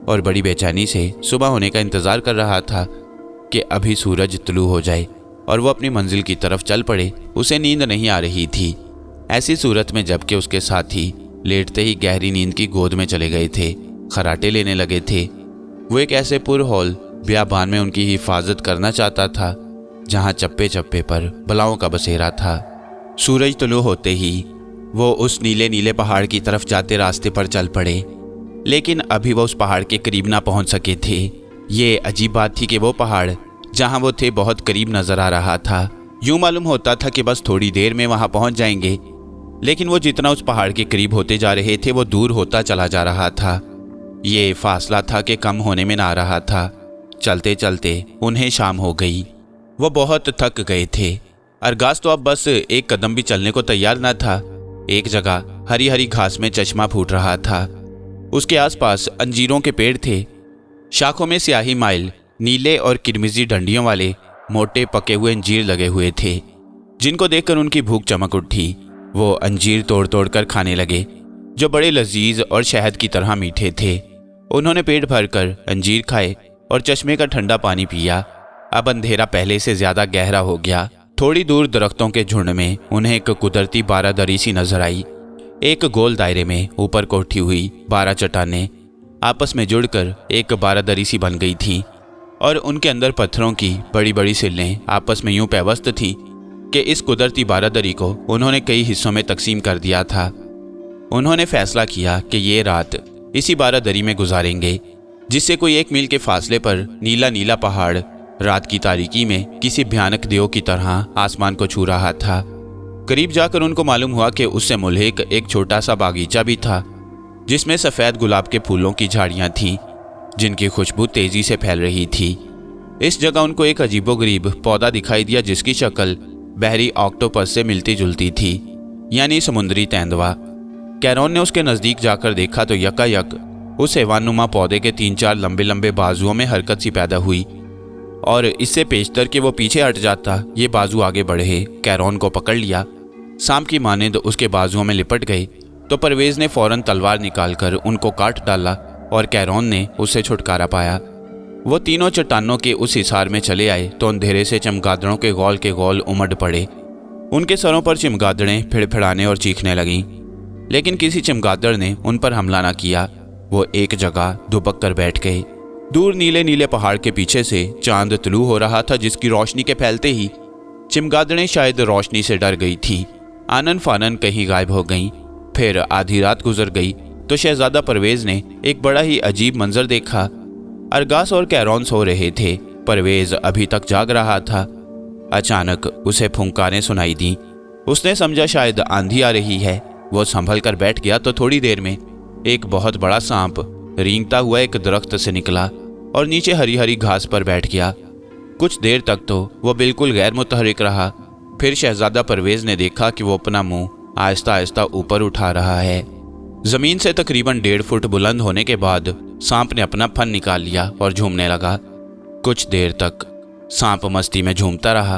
और बड़ी बेचैनी से सुबह होने का इंतज़ार कर रहा था कि अभी सूरज तुलू हो जाए और वो अपनी मंजिल की तरफ चल पड़े। उसे नींद नहीं आ रही थी। ऐसी सूरत में जबकि उसके साथी लेटते ही गहरी नींद की गोद में चले गए थे, खराटे लेने लगे थे। वो एक ऐसे पुरहौल बियाबान में उनकी हिफाजत करना चाहता था जहाँ चप्पे चप्पे पर बलाओं का बसेरा था। सूरज तुलू होते ही वो उस नीले नीले पहाड़ की तरफ जाते रास्ते पर चल पड़े, लेकिन अभी वो उस पहाड़ के करीब ना पहुंच सके थे। ये अजीब बात थी कि वो पहाड़ जहां वो थे बहुत करीब नजर आ रहा था। यूं मालूम होता था कि बस थोड़ी देर में वहां पहुंच जाएंगे, लेकिन वो जितना उस पहाड़ के करीब होते जा रहे थे वो दूर होता चला जा रहा था। ये फासला था कि कम होने में ना आ रहा था। चलते चलते उन्हें शाम हो गई। वो बहुत थक गए थे। अरगास तो अब बस एक कदम भी चलने को तैयार न था। एक जगह हरी हरी घास में चश्मा फूट रहा था। उसके आसपास अंजीरों के पेड़ थे। शाखों में स्याही माइल नीले और किरमिजी डंडियों वाले मोटे पके हुए अंजीर लगे हुए थे, जिनको देखकर उनकी भूख चमक उठी। वो अंजीर तोड़ तोड़ कर खाने लगे, जो बड़े लजीज और शहद की तरह मीठे थे। उन्होंने पेट भरकर अंजीर खाए और चश्मे का ठंडा पानी पिया। अब अंधेरा पहले से ज्यादा गहरा हो गया। थोड़ी दूर दरख्तों के झुंड में उन्हें एक कुदरती बारादरी सी नजर आई। एक गोल दायरे में ऊपर को उठी हुई 12 चट्टानें आपस में जुड़कर एक बारादरी सी बन गई थीं और उनके अंदर पत्थरों की बड़ी बड़ी सिल्लें आपस में यूं पैवस्त थीं कि इस कुदरती बारादरी को उन्होंने कई हिस्सों में तकसीम कर दिया था। उन्होंने फैसला किया कि ये रात इसी बारादरी में गुजारेंगे, जिससे कोई 1 मील के फासले पर नीला नीला पहाड़ रात की तारीकी में किसी भयानक देव की तरह आसमान को छू रहा था। करीब जाकर उनको मालूम हुआ कि उससे मुल्हिक एक छोटा सा बागीचा भी था, जिसमें सफ़ेद गुलाब के फूलों की झाड़ियाँ थीं, जिनकी खुशबू तेज़ी से फैल रही थी। इस जगह उनको एक अजीबोगरीब पौधा दिखाई दिया, जिसकी शक्ल बहरी ऑक्टोपस से मिलती जुलती थी, यानी समुद्री तेंदुआ। कैरॉन ने उसके नज़दीक जाकर देखा तो यकायक उस हैवानुमा पौधे के 3-4 लंबे लंबे बाजुओं में हरकत सी पैदा हुई और इससे पेशतर कि वो पीछे हट जाता, ये बाजू आगे बढ़े कैरॉन को पकड़ लिया। सांप की मानिंद उसके बाजुओं में लिपट गए तो परवेज ने फौरन तलवार निकालकर उनको काट डाला और कैरॉन ने उससे छुटकारा पाया। वो तीनों चट्टानों के उस हिसार में चले आए तो अंधेरे से चमगादड़ों के गोल उमड़ पड़े। उनके सरों पर चमगादड़ें फिड़फिड़ाने और चीखने लगीं, लेकिन किसी चमगादड़ ने उन पर हमला न किया। वो एक जगह दुबक कर बैठ गए। दूर नीले नीले पहाड़ के पीछे से चांद तुलू हो रहा था, जिसकी रोशनी के फैलते ही चमगादड़ें शायद रोशनी से डर गई थीं। आनन फानन कहीं गायब हो गईं। फिर आधी रात गुजर गई तो शहजादा परवेज ने एक बड़ा ही अजीब मंजर देखा। अरगास और कैरौन सो रहे थे, परवेज अभी तक जाग रहा था। अचानक उसे फुंकारें सुनाई दी। उसने समझा शायद आंधी आ रही है। वो संभल कर बैठ गया तो थोड़ी देर में एक बहुत बड़ा सांप रेंगता हुआ एक दरख्त से निकला और नीचे हरी हरी घास पर बैठ गया। कुछ देर तक तो वो बिल्कुल गैर मुतहरिक रहा। फिर शहजादा परवेज ने देखा कि वो अपना मुंह आहिस्ता आहिस्ता ऊपर उठा रहा है। जमीन से तकरीबन 1.5 फुट बुलंद होने के बाद सांप ने अपना फन निकाल लिया और झूमने लगा। कुछ देर तक सांप मस्ती में झूमता रहा।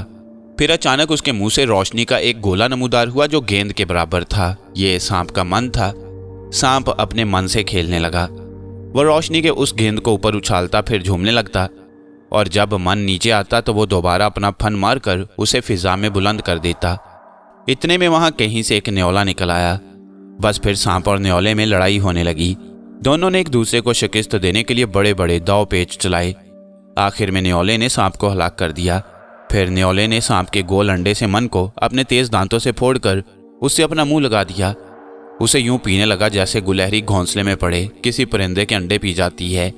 फिर अचानक उसके मुंह से रोशनी का एक गोला नमूदार हुआ जो गेंद के बराबर था। ये सांप का मन था। सांप अपने मन से खेलने लगा। वह रोशनी के उस गेंद को ऊपर उछालता, फिर झूमने लगता, और जब मन नीचे आता तो वो दोबारा अपना फन मारकर उसे फिजा में बुलंद कर देता। इतने में वहां कहीं से एक न्योला निकल आया। बस फिर सांप और न्योले में लड़ाई होने लगी। दोनों ने एक दूसरे को शिकस्त देने के लिए बड़े बड़े दाव पेच चलाए। आखिर में न्योले ने सांप को हलाक कर दिया। फिर न्योले ने सांप के गोल अंडे से मन को अपने तेज दांतों से फोड़कर उससे अपना मुंह लगा दिया। उसे यूं पीने लगा जैसे गुलहरी घोंसले में पड़े किसी परिंदे के अंडे पी जाती है।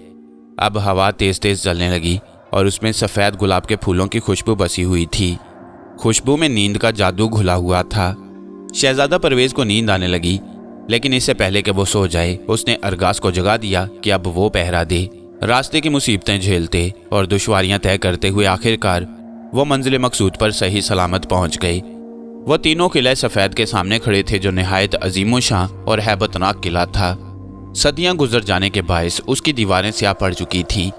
अब हवा तेज तेज चलने लगी और उसमें सफ़ेद गुलाब के फूलों की खुशबू बसी हुई थी। खुशबू में नींद का जादू घुला हुआ था। शहजादा परवेज को नींद आने लगी, लेकिन इससे पहले कि वो सो जाए उसने अरगास को जगा दिया कि अब वो पहरा दे। रास्ते की मुसीबतें झेलते और दुश्वारियां तय करते हुए आखिरकार वो मंजिल मकसूद पर सही सलामत पहुंच गए। वो तीनों किले सफ़ेद के सामने खड़े थे, जो निहायत अजीमोशान और हैबतनाक किला था। सदियां गुजर जाने के बायस उसकी दीवारें स्याह पड़ चुकी थीं।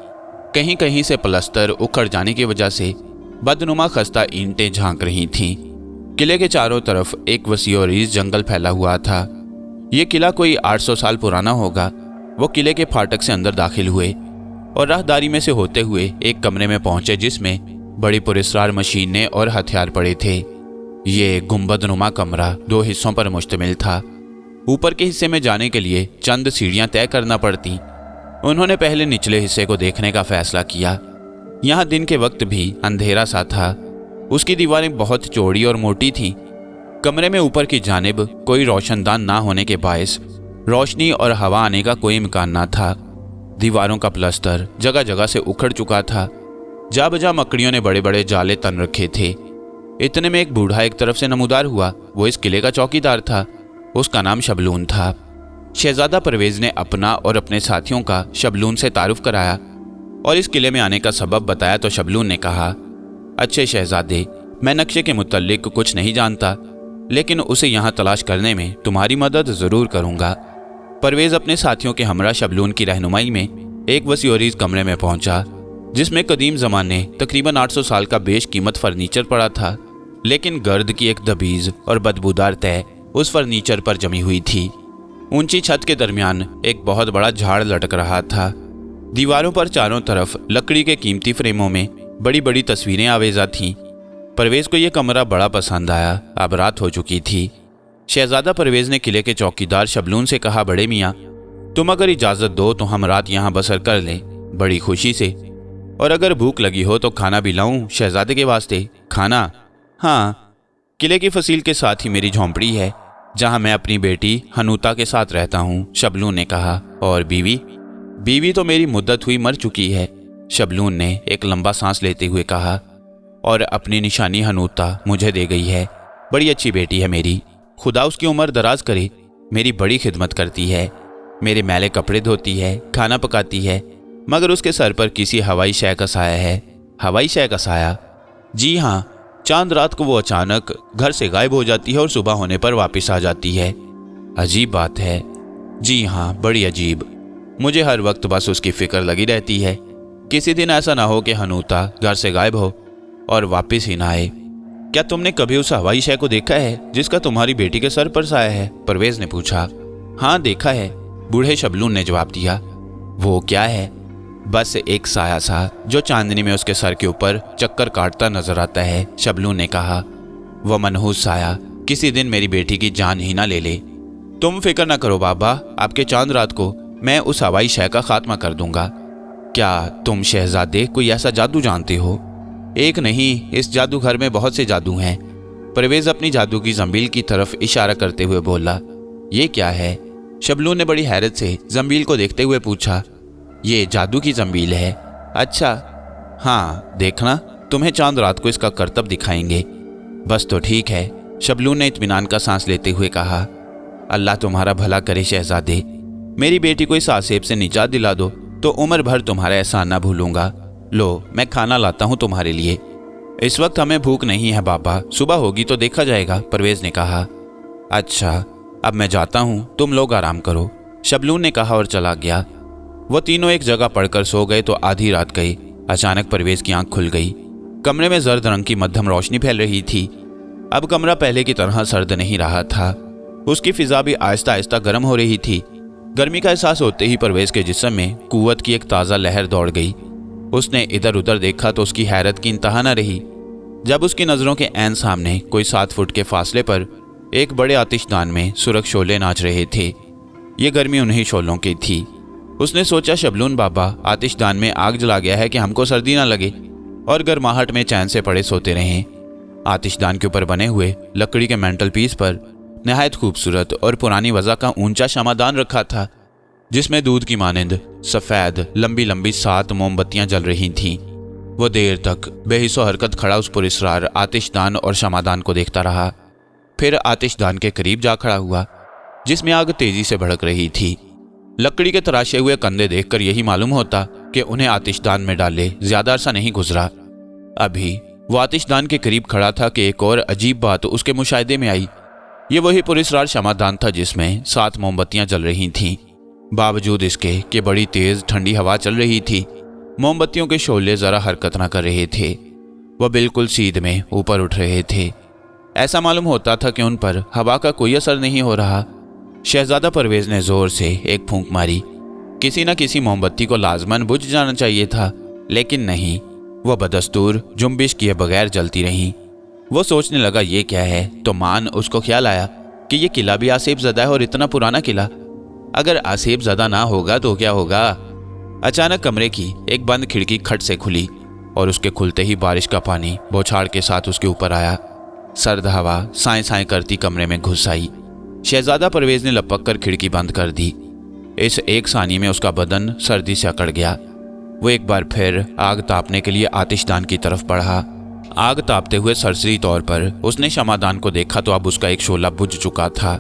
कहीं कहीं से पलस्तर उखड़ जाने की वजह से बदनुमा खस्ता ईंटें झांक रही थीं। किले के चारों तरफ एक वसी और रीज़ जंगल फैला हुआ था। ये किला कोई 800 साल पुराना होगा। वो किले के फाटक से अंदर दाखिल हुए और राहदारी में से होते हुए एक कमरे में पहुंचे, जिसमें बड़ी पुरस्कार मशीनें और हथियार पड़े थे। ये गुंबदनुमा कमरा 2 हिस्सों पर मुश्तमिल था। ऊपर के हिस्से में जाने के लिए चंद सीढ़ियां तय करना पड़ती। उन्होंने पहले निचले हिस्से को देखने का फैसला किया। यहाँ दिन के वक्त भी अंधेरा सा था। उसकी दीवारें बहुत चौड़ी और मोटी थीं। कमरे में ऊपर की जानिब कोई रोशनदान ना होने के बायस रोशनी और हवा आने का कोई इम्कान ना था। दीवारों का प्लस्तर जगह जगह से उखड़ चुका था। जा बजा मकड़ियों ने बड़े बड़े जाले तन रखे थे। इतने में एक बूढ़ा एक तरफ से नमूदार हुआ। वो इस किले का चौकीदार था। उसका नाम शबलून था। शहजादा परवेज ने अपना और अपने साथियों का शबलून से तारुफ कराया और इस किले में आने का सबब बताया तो शबलून ने कहा, अच्छे शहजादे, मैं नक्शे के मुतल्लिक कुछ नहीं जानता, लेकिन उसे यहाँ तलाश करने में तुम्हारी मदद ज़रूर करूँगा। परवेज अपने साथियों के हमरा शबलून की रहनुमाई में एक वसीअरीज़ कमरे में पहुँचा, जिसमें कदीम ज़माने तकरीबन 800 साल का बेशकीमत फर्नीचर पड़ा था, लेकिन गर्द की एक दबीज़ और बदबूदार तह उस फर्नीचर पर जमी हुई थी। ऊंची छत के दरमियान एक बहुत बड़ा झाड़ लटक रहा था। दीवारों पर चारों तरफ लकड़ी के कीमती फ्रेमों में बड़ी बड़ी तस्वीरें आवेजा थीं। परवेज को यह कमरा बड़ा पसंद आया। अब रात हो चुकी थी। शहजादा परवेज ने किले के चौकीदार शबलून से कहा, बड़े मियाँ, तुम अगर इजाज़त दो तो हम रात यहाँ बसर कर लें, बड़ी खुशी से। और अगर भूख लगी हो तो खाना भी लाऊं शहजादे के वास्ते? खाना? हाँ, किले की फसील के साथ ही मेरी झोंपड़ी है, जहाँ मैं अपनी बेटी हनूता के साथ रहता हूँ, शबलून ने कहा। और बीवी? बीवी तो मेरी मुद्दत हुई मर चुकी है, शबलून ने एक लंबा सांस लेते हुए कहा। और अपनी निशानी हनूता मुझे दे गई है। बड़ी अच्छी बेटी है मेरी, खुदा उसकी उम्र दराज करे। मेरी बड़ी खिदमत करती है, मेरे मैले कपड़े धोती है, खाना पकाती है, मगर उसके सर पर किसी हवाई शय का साया है। हवाई शय का साया? जी हाँ, चांद रात को वो अचानक घर से गायब हो जाती है और सुबह होने पर वापस आ जाती है। अजीब बात है। जी हाँ, बड़ी अजीब। मुझे हर वक्त बस उसकी फिक्र लगी रहती है। किसी दिन ऐसा ना हो कि हनूता घर से गायब हो और वापस ही ना आए। क्या तुमने कभी उस हवाई शय को देखा है जिसका तुम्हारी बेटी के सर पर साया है? परवेज ने पूछा। हाँ, देखा है, बूढ़े शबलून ने जवाब दिया। वो क्या है? बस एक साया सा जो चांदनी में उसके सर के ऊपर चक्कर काटता नजर आता है। शबनू ने कहा, वो मनहूस साया किसी दिन मेरी बेटी की जान ही ना ले ले। तुम फिक्र ना करो बाबा, आपके चांद रात को मैं उस हवाई शय का खात्मा कर दूंगा। क्या तुम शहजादे कोई ऐसा जादू जानते हो? एक नहीं, इस जादू घर में बहुत से जादू हैं। परवेज अपनी जादू की जंबील की तरफ इशारा करते हुए बोला। ये क्या है? शबनू ने बड़ी हैरत से जंबील को देखते हुए पूछा। ये जादू की जंबील है। अच्छा हाँ, देखना तुम्हें चांद रात को इसका करतब दिखाएंगे। बस तो ठीक है, शबनू ने इत्मीनान का सांस लेते हुए कहा। अल्लाह तुम्हारा भला करे शहजादे, मेरी बेटी को इस आसेब से निजात दिला दो तो उम्र भर तुम्हारा एहसान ना भूलूंगा। लो मैं खाना लाता हूँ तुम्हारे लिए। इस वक्त हमें भूख नहीं है बाबा, सुबह होगी तो देखा जाएगा, परवेज ने कहा। अच्छा अब मैं जाता हूँ, तुम लोग आराम करो, शबनू ने कहा और चला गया। वो तीनों एक जगह पड़कर सो गए तो आधी रात गई। अचानक परवेज की आंख खुल गई। कमरे में जर्द रंग की मध्यम रोशनी फैल रही थी। अब कमरा पहले की तरह सर्द नहीं रहा था, उसकी फिजा भी आहिस्ता आहिस्ता गर्म हो रही थी। गर्मी का एहसास होते ही परवेज के जिस्म में कुव्वत की एक ताज़ा लहर दौड़ गई। उसने इधर उधर देखा तो उसकी हैरत की इंतहा न रही जब उसकी नज़रों के ऐन सामने कोई 7 फुट के फासले पर एक बड़े आतिशदान में सुरख शोले नाच रहे थे। ये गर्मी उन्हीं शोलों की थी। उसने सोचा शबनून बाबा आतिशदान में आग जला गया है कि हमको सर्दी ना लगे और गर्माहट में चैन से पड़े सोते रहें। आतिशदान के ऊपर बने हुए लकड़ी के मेंटल पीस पर नहायत खूबसूरत और पुरानी वज़ा का ऊंचा शमादान रखा था, जिसमें दूध की मानिंद सफ़ेद लंबी लंबी 7 मोमबत्तियां जल रही थीं। वो देर तक बेहिस्सो हरकत खड़ा उस पुरस्रार आतिशदान और शमादान को देखता रहा। फिर आतिशदान के करीब जा खड़ा हुआ, जिसमें आग तेजी से भड़क रही थी। लकड़ी के तराशे हुए कंधे देखकर यही मालूम होता कि उन्हें आतिशदान में डाले ज्यादा अरसा नहीं गुजरा। अभी वो आतिशदान के करीब खड़ा था कि एक और अजीब बात उसके मुशाहिदे में आई। ये वही पुरस्रार शमादान था जिसमें 7 मोमबत्तियां जल रही थीं। बावजूद इसके कि बड़ी तेज ठंडी हवा चल रही थी, मोमबत्तियों के शोले जरा हरकत न कर रहे थे। वह बिल्कुल सीध में ऊपर उठ रहे थे। ऐसा मालूम होता था कि उन पर हवा का कोई असर नहीं हो रहा। शहजादा परवेज ने जोर से एक फूंक मारी। किसी न किसी मोमबत्ती को लाजमन बुझ जाना चाहिए था, लेकिन नहीं, वह बदस्तूर जुम्बिश किए बगैर जलती रहीं। वो सोचने लगा ये क्या है, तो मान उसको ख्याल आया कि ये किला भी आसेब ज़दा है और इतना पुराना किला। अगर आसेब ज़दा ना होगा तो क्या होगा? अचानक कमरे की एक बंद खिड़की खट से खुली और उसके खुलते ही बारिश का पानी बौछार के साथ उसके ऊपर आया। सर्द हवा साएं साएं करती कमरे में घुस आई। शहजादा परवेज ने लपक कर खिड़की बंद कर दी। इस एक सानी में उसका बदन सर्दी से अकड़ गया। वो एक बार फिर आग तापने के लिए आतिशदान की तरफ बढ़ा। आग तापते हुए सरसरी तौर पर उसने शमादान को देखा तो अब उसका एक शोला बुझ चुका था।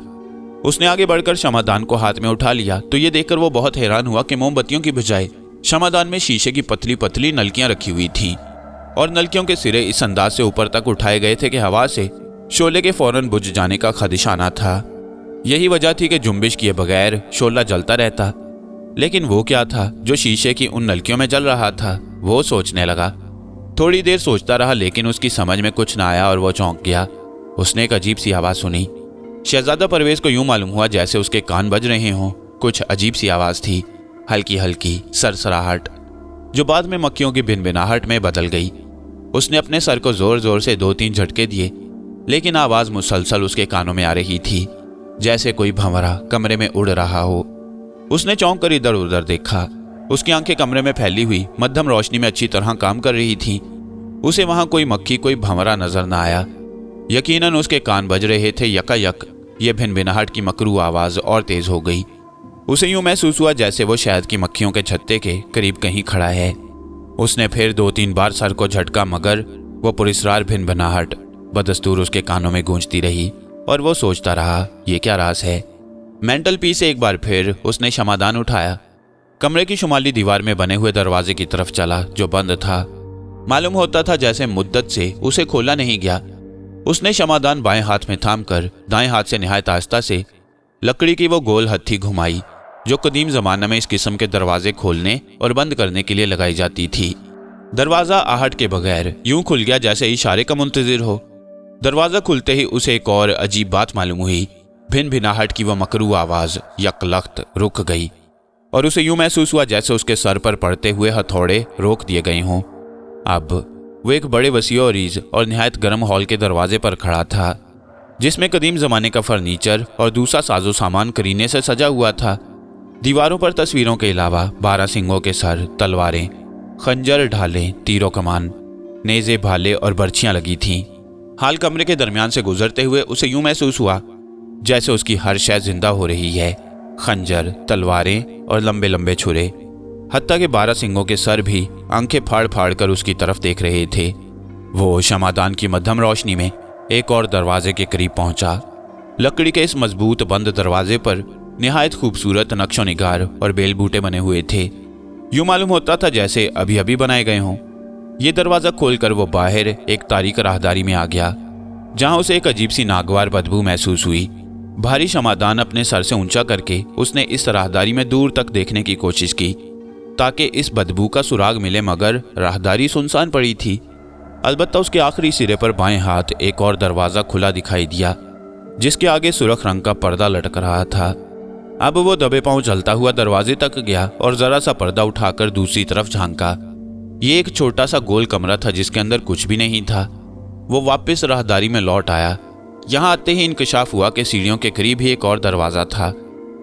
उसने आगे बढ़कर शमादान को हाथ में उठा लिया तो ये देखकर वो बहुत हैरान हुआ कि मोमबत्तियों की बजाय शमादान में शीशे की पतली पतली नलकियां रखी हुई थीं और नलकियों के सिरे इस अंदाज से ऊपर तक उठाए गए थे कि हवा से शोले के फौरन बुझ जाने का खदशाना था। यही वजह थी कि जुम्बिश किए बगैर शोला जलता रहता। लेकिन वो क्या था जो शीशे की उन नलकियों में जल रहा था? वो सोचने लगा। थोड़ी देर सोचता रहा, लेकिन उसकी समझ में कुछ ना आया और वो चौंक गया। उसने एक अजीब सी आवाज़ सुनी। शहजादा परवेज को यूं मालूम हुआ जैसे उसके कान बज रहे हों। कुछ अजीब सी आवाज़ थी, हल्की हल्की सरसराहट, जो बाद में मक्खियों की भिनभिनाहट में बदल गई। उसने अपने सर को जोर जोर से 2-3 झटके दिए, लेकिन आवाज़ मुसलसल उसके कानों में आ रही थी, जैसे कोई भंवरा कमरे में उड़ रहा हो। उसने चौंक कर इधर उधर देखा। उसकी आंखें कमरे में फैली हुई मध्यम रोशनी में अच्छी तरह काम कर रही थीं। उसे वहां कोई मक्खी कोई भंवरा नजर न आया। यकीनन उसके कान बज रहे थे। यकायक ये भिनभिनाहट की मकरू आवाज़ और तेज हो गई। उसे यूं महसूस हुआ जैसे वो शहद की मक्खियों के छत्ते के करीब कहीं खड़ा है। उसने फिर 2-3 बार सर को झटका, मगर वो पुरस्रार भिनभिनाहट बदस्तूर उसके कानों में गूंजती रही और वो सोचता रहा ये क्या राज है। मेंटल पीस से एक बार फिर उसने शमादान उठाया। कमरे की शुमाली दीवार में बने हुए दरवाजे की तरफ चला जो बंद था। मालूम होता था जैसे मुद्दत से उसे खोला नहीं गया। उसने शमादान बाएं हाथ में थाम कर दाएं हाथ से निहायत आहिस्ता से लकड़ी की वो गोल हत्थी घुमाई जो कदीम जमाना में इस किस्म के दरवाजे खोलने और बंद करने के लिए लगाई जाती थी। दरवाज़ा आहट के बगैर यूं खुल गया जैसे इशारे का मुंतजिर हो। दरवाज़ा खुलते ही उसे एक और अजीब बात मालूम हुई। भिनभिनाहट की वह मकरू आवाज़ यकलख्त रुक गई। और उसे यूं महसूस हुआ जैसे उसके सर पर पड़ते हुए हथौड़े रोक दिए गए हों। अब वो एक बड़े वसीअ-ओ-रीज़ और निहायत गर्म हॉल के दरवाजे पर खड़ा था, जिसमें कदीम ज़माने का फर्नीचर और दूसरा साजो सामान करीने से सजा हुआ था। दीवारों पर तस्वीरों के अलावा 12 सिंगों के सर, तलवारें, खंजर, ढालें, तीरों कमान, नेज़े, भाले और बर्छियां लगी थीं। हाल कमरे के दरमियान से गुजरते हुए उसे यूं महसूस हुआ जैसे उसकी हर शय जिंदा हो रही है। खंजर, तलवारें और लंबे लंबे छुरे, हत्ता के 12 सिंगों के सर भी आंखें फाड़ फाड़ कर उसकी तरफ देख रहे थे। वो शमादान की मध्यम रोशनी में एक और दरवाजे के करीब पहुंचा। लकड़ी के इस मजबूत बंद दरवाजे पर निहायत खूबसूरत नक्शो निगार और बेल बूटे बने हुए थे। यूं मालूम होता था जैसे अभी अभी बनाए गए हों। ये दरवाज़ा खोलकर वो बाहर एक तारीक राहदारी में आ गया, जहां उसे एक अजीब सी नागवार बदबू महसूस हुई। भारी शमादान अपने सर से ऊंचा करके उसने इस राहदारी में दूर तक देखने की कोशिश की ताकि इस बदबू का सुराग मिले, मगर राहदारी सुनसान पड़ी थी। अलबत्ता उसके आखिरी सिरे पर बाएं हाथ एक और दरवाज़ा खुला दिखाई दिया, जिसके आगे सुर्ख रंग का पर्दा लटक रहा था। अब वो दबे पांव चलता हुआ दरवाजे तक गया और जरा सा पर्दा उठाकर दूसरी तरफ झांका। ये एक छोटा सा गोल कमरा था जिसके अंदर कुछ भी नहीं था। वो वापस राहदारी में लौट आया। यहाँ आते ही इंकशाफ हुआ कि सीढ़ियों के करीब ही एक और दरवाज़ा था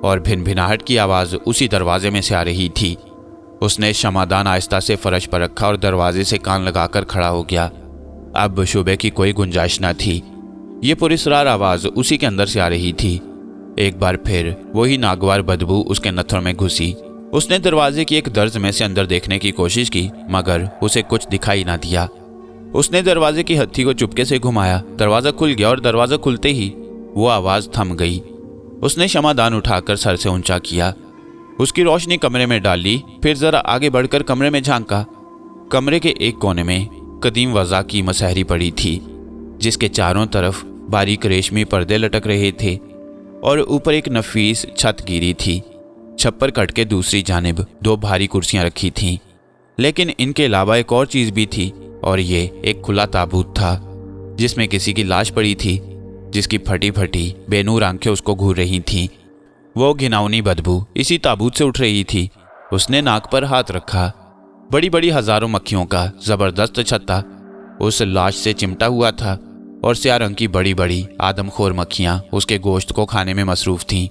और भिनभिनाहट की आवाज़ उसी दरवाजे में से आ रही थी। उसने शमादान आहिस्ता से फर्श पर रखा और दरवाजे से कान लगाकर खड़ा हो गया। अब शुबे की कोई गुंजाइश न थी। ये पुरस्रार आवाज़ उसी के अंदर से आ रही थी। एक बार फिर वही नागवार बदबू उसके नथुन में घुसी। उसने दरवाजे की एक दर्ज में से अंदर देखने की कोशिश की, मगर उसे कुछ दिखाई ना दिया। उसने दरवाजे की हत्थी को चुपके से घुमाया। दरवाज़ा खुल गया और दरवाज़ा खुलते ही वो आवाज़ थम गई। उसने शमादान उठाकर सर से ऊंचा किया, उसकी रोशनी कमरे में डाली, फिर ज़रा आगे बढ़कर कमरे में झांका। कमरे के एक कोने में कदीम वज़ा की मसहरी पड़ी थी, जिसके चारों तरफ बारीक रेशमी पर्दे लटक रहे थे और ऊपर एक नफीस छत गिरी थी। छप्पर कट के दूसरी जानिब 2 भारी कुर्सियां रखी थीं, लेकिन इनके अलावा एक और चीज़ भी थी, और ये एक खुला ताबूत था जिसमें किसी की लाश पड़ी थी, जिसकी फटी फटी बेनूर आंखें उसको घूर रही थीं। वो घिनौनी बदबू इसी ताबूत से उठ रही थी। उसने नाक पर हाथ रखा। बड़ी बड़ी हजारों मक्खियों का ज़बरदस्त छत्ता उस लाश से चिमटा हुआ था और स्याह रंग की बड़ी बड़ी आदमखोर मक्खियां उसके गोश्त को खाने में मसरूफ थीं।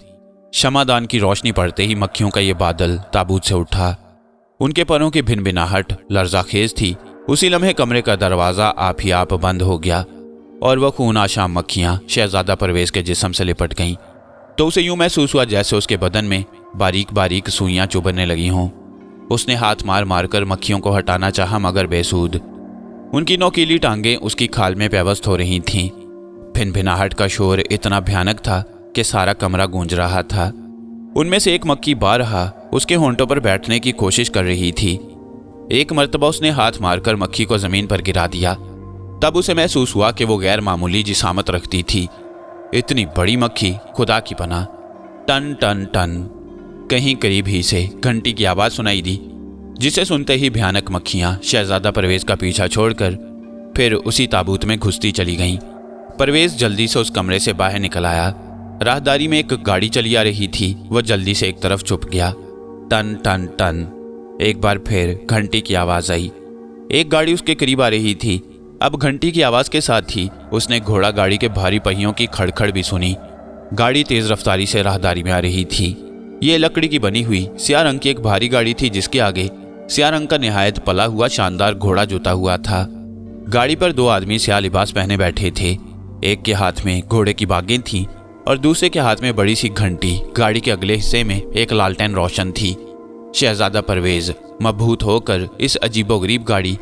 शमादान की रोशनी पड़ते ही मक्खियों का ये बादल ताबूत से उठा। उनके परों की भिनभिनाहट लर्जाखेज थी। उसी लम्हे कमरे का दरवाज़ा आप ही आप बंद हो गया और वह खून आशाम मक्खियाँ शहजादा परवेज़ के जिस्म से लिपट गईं। तो उसे यूं महसूस हुआ जैसे उसके बदन में बारीक बारीक सुइयां चुभने लगी हों। उसने हाथ मार मार कर मक्खियों को हटाना चाहा, मगर बेसूद। उनकी नोकीली टांगें उसकी खाल में पेवस्त हो रही थीं। भिनभिनाहट का शोर इतना भयानक था कि सारा कमरा गूंज रहा था। उनमें से एक मक्खी बारहा उसके होंठों पर बैठने की कोशिश कर रही थी। एक मर्तबा उसने हाथ मारकर मक्खी को जमीन पर गिरा दिया। तब उसे महसूस हुआ कि वो गैर मामूली जिसामत रखती थी। इतनी बड़ी मक्खी, खुदा की पनाह। टन टन टन। कहीं करीब ही से घंटी की आवाज़ सुनाई दी, जिसे सुनते ही भयानक मक्खियाँ शहजादा परवेज़ का पीछा छोड़कर फिर उसी ताबूत में घुसती चली गईं। परवेज़ जल्दी से उस कमरे से बाहर निकल आया। राहदारी में एक गाड़ी चली आ रही थी। वह जल्दी से एक तरफ छुप गया। टन टन टन। एक बार फिर घंटी की आवाज़ आई। एक गाड़ी उसके करीब आ रही थी। अब घंटी की आवाज़ के साथ ही उसने घोड़ा गाड़ी के भारी पहियों की खड़खड़ भी सुनी। गाड़ी तेज़ रफ्तारी से राहदारी में आ रही थी। ये लकड़ी की बनी हुई स्याह रंग की एक भारी गाड़ी थी, जिसके आगे स्याह रंग का निहायत पला हुआ शानदार घोड़ा जुता हुआ था। गाड़ी पर 2 आदमी स्याह लिबास पहने बैठे थे। एक के हाथ में घोड़े की बागें थीं और दूसरे के हाथ में बड़ी सी घंटी। गाड़ी के अगले हिस्से में एक लालटेन रोशन थी। शहजादा परवेज़ मबहूत होकर इस अजीबोगरीब गाड़ी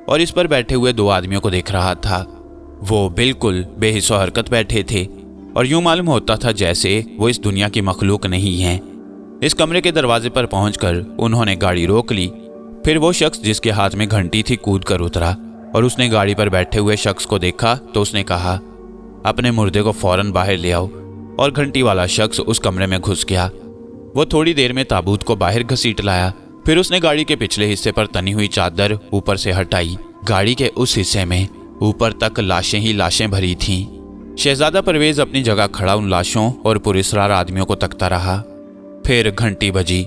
और इस पर बैठे हुए 2 आदमियों को देख रहा था। वो बिल्कुल बेहिस्सो हरकत बैठे थे और यूं मालूम होता था जैसे वो इस दुनिया की मखलूक नहीं हैं। इस कमरे के दरवाजे पर पहुंचकर उन्होंने गाड़ी रोक ली। फिर वो शख्स जिसके हाथ में घंटी थी कूद कर उतरा और उसने गाड़ी पर बैठे हुए शख्स को देखा तो उसने कहा, अपने मुर्दे को फौरन बाहर ले आओ। और घंटी वाला शख्स उस कमरे में घुस गया। वो थोड़ी देर में ताबूत को बाहर घसीट लाया। फिर उसने गाड़ी के पिछले हिस्से पर तनी हुई चादर ऊपर से हटाई। गाड़ी के उस हिस्से में ऊपर तक लाशें ही लाशें भरी थीं। शहजादा परवेज़ अपनी जगह खड़ा उन लाशों और पुरस्रार आदमियों को तकता रहा। फिर घंटी बजी।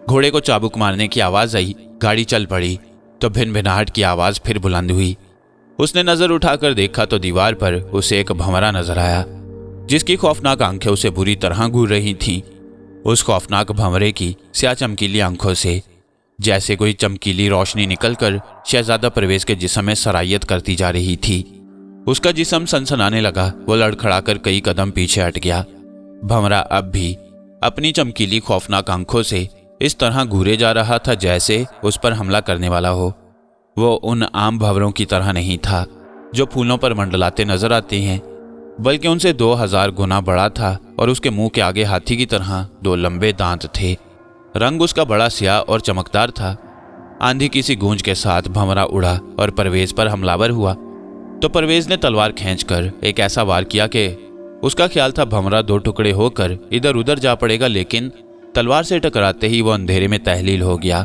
घोड़े को चाबुक मारने की आवाज आई। गाड़ी चल पड़ी तो भिनभिनाहट की आवाज फिर बुलंद हुई। उसने नजर उठाकर देखा तो दीवार पर उसे एक भंवरा नजर आया, जिसकी खौफनाक आंखें उसे बुरी तरह घूर रही थीं। उस खौफनाक भंवरे की स्याह चमकीली आंखों से जैसे कोई चमकीली रोशनी निकलकर शहजादा परवेज के जिस्म में सरायत करती जा रही थी। उसका जिस्म सनसनाने लगा। वो लड़खड़ाकर कई कदम पीछे हट गया। भंवरा अब भी अपनी चमकीली खौफनाक आंखों से इस तरह घूरे जा रहा था जैसे उस पर हमला करने वाला हो। वो उन आम भंवरों की तरह नहीं था जो फूलों पर मंडलाते नजर आते हैं, बल्कि उनसे 2000 गुना बड़ा था और उसके मुंह के आगे हाथी की तरह 2 लंबे दांत थे। रंग उसका बड़ा स्याह और चमकदार था। आंधी की सी गूंज के साथ भंवरा उड़ा और परवेज पर हमलावर हुआ तो परवेज ने तलवार खींचकर एक ऐसा वार किया कि उसका ख्याल था भंवरा 2 टुकड़े होकर इधर उधर जा पड़ेगा, लेकिन तलवार से टकराते ही वो अंधेरे में तहलील हो गया।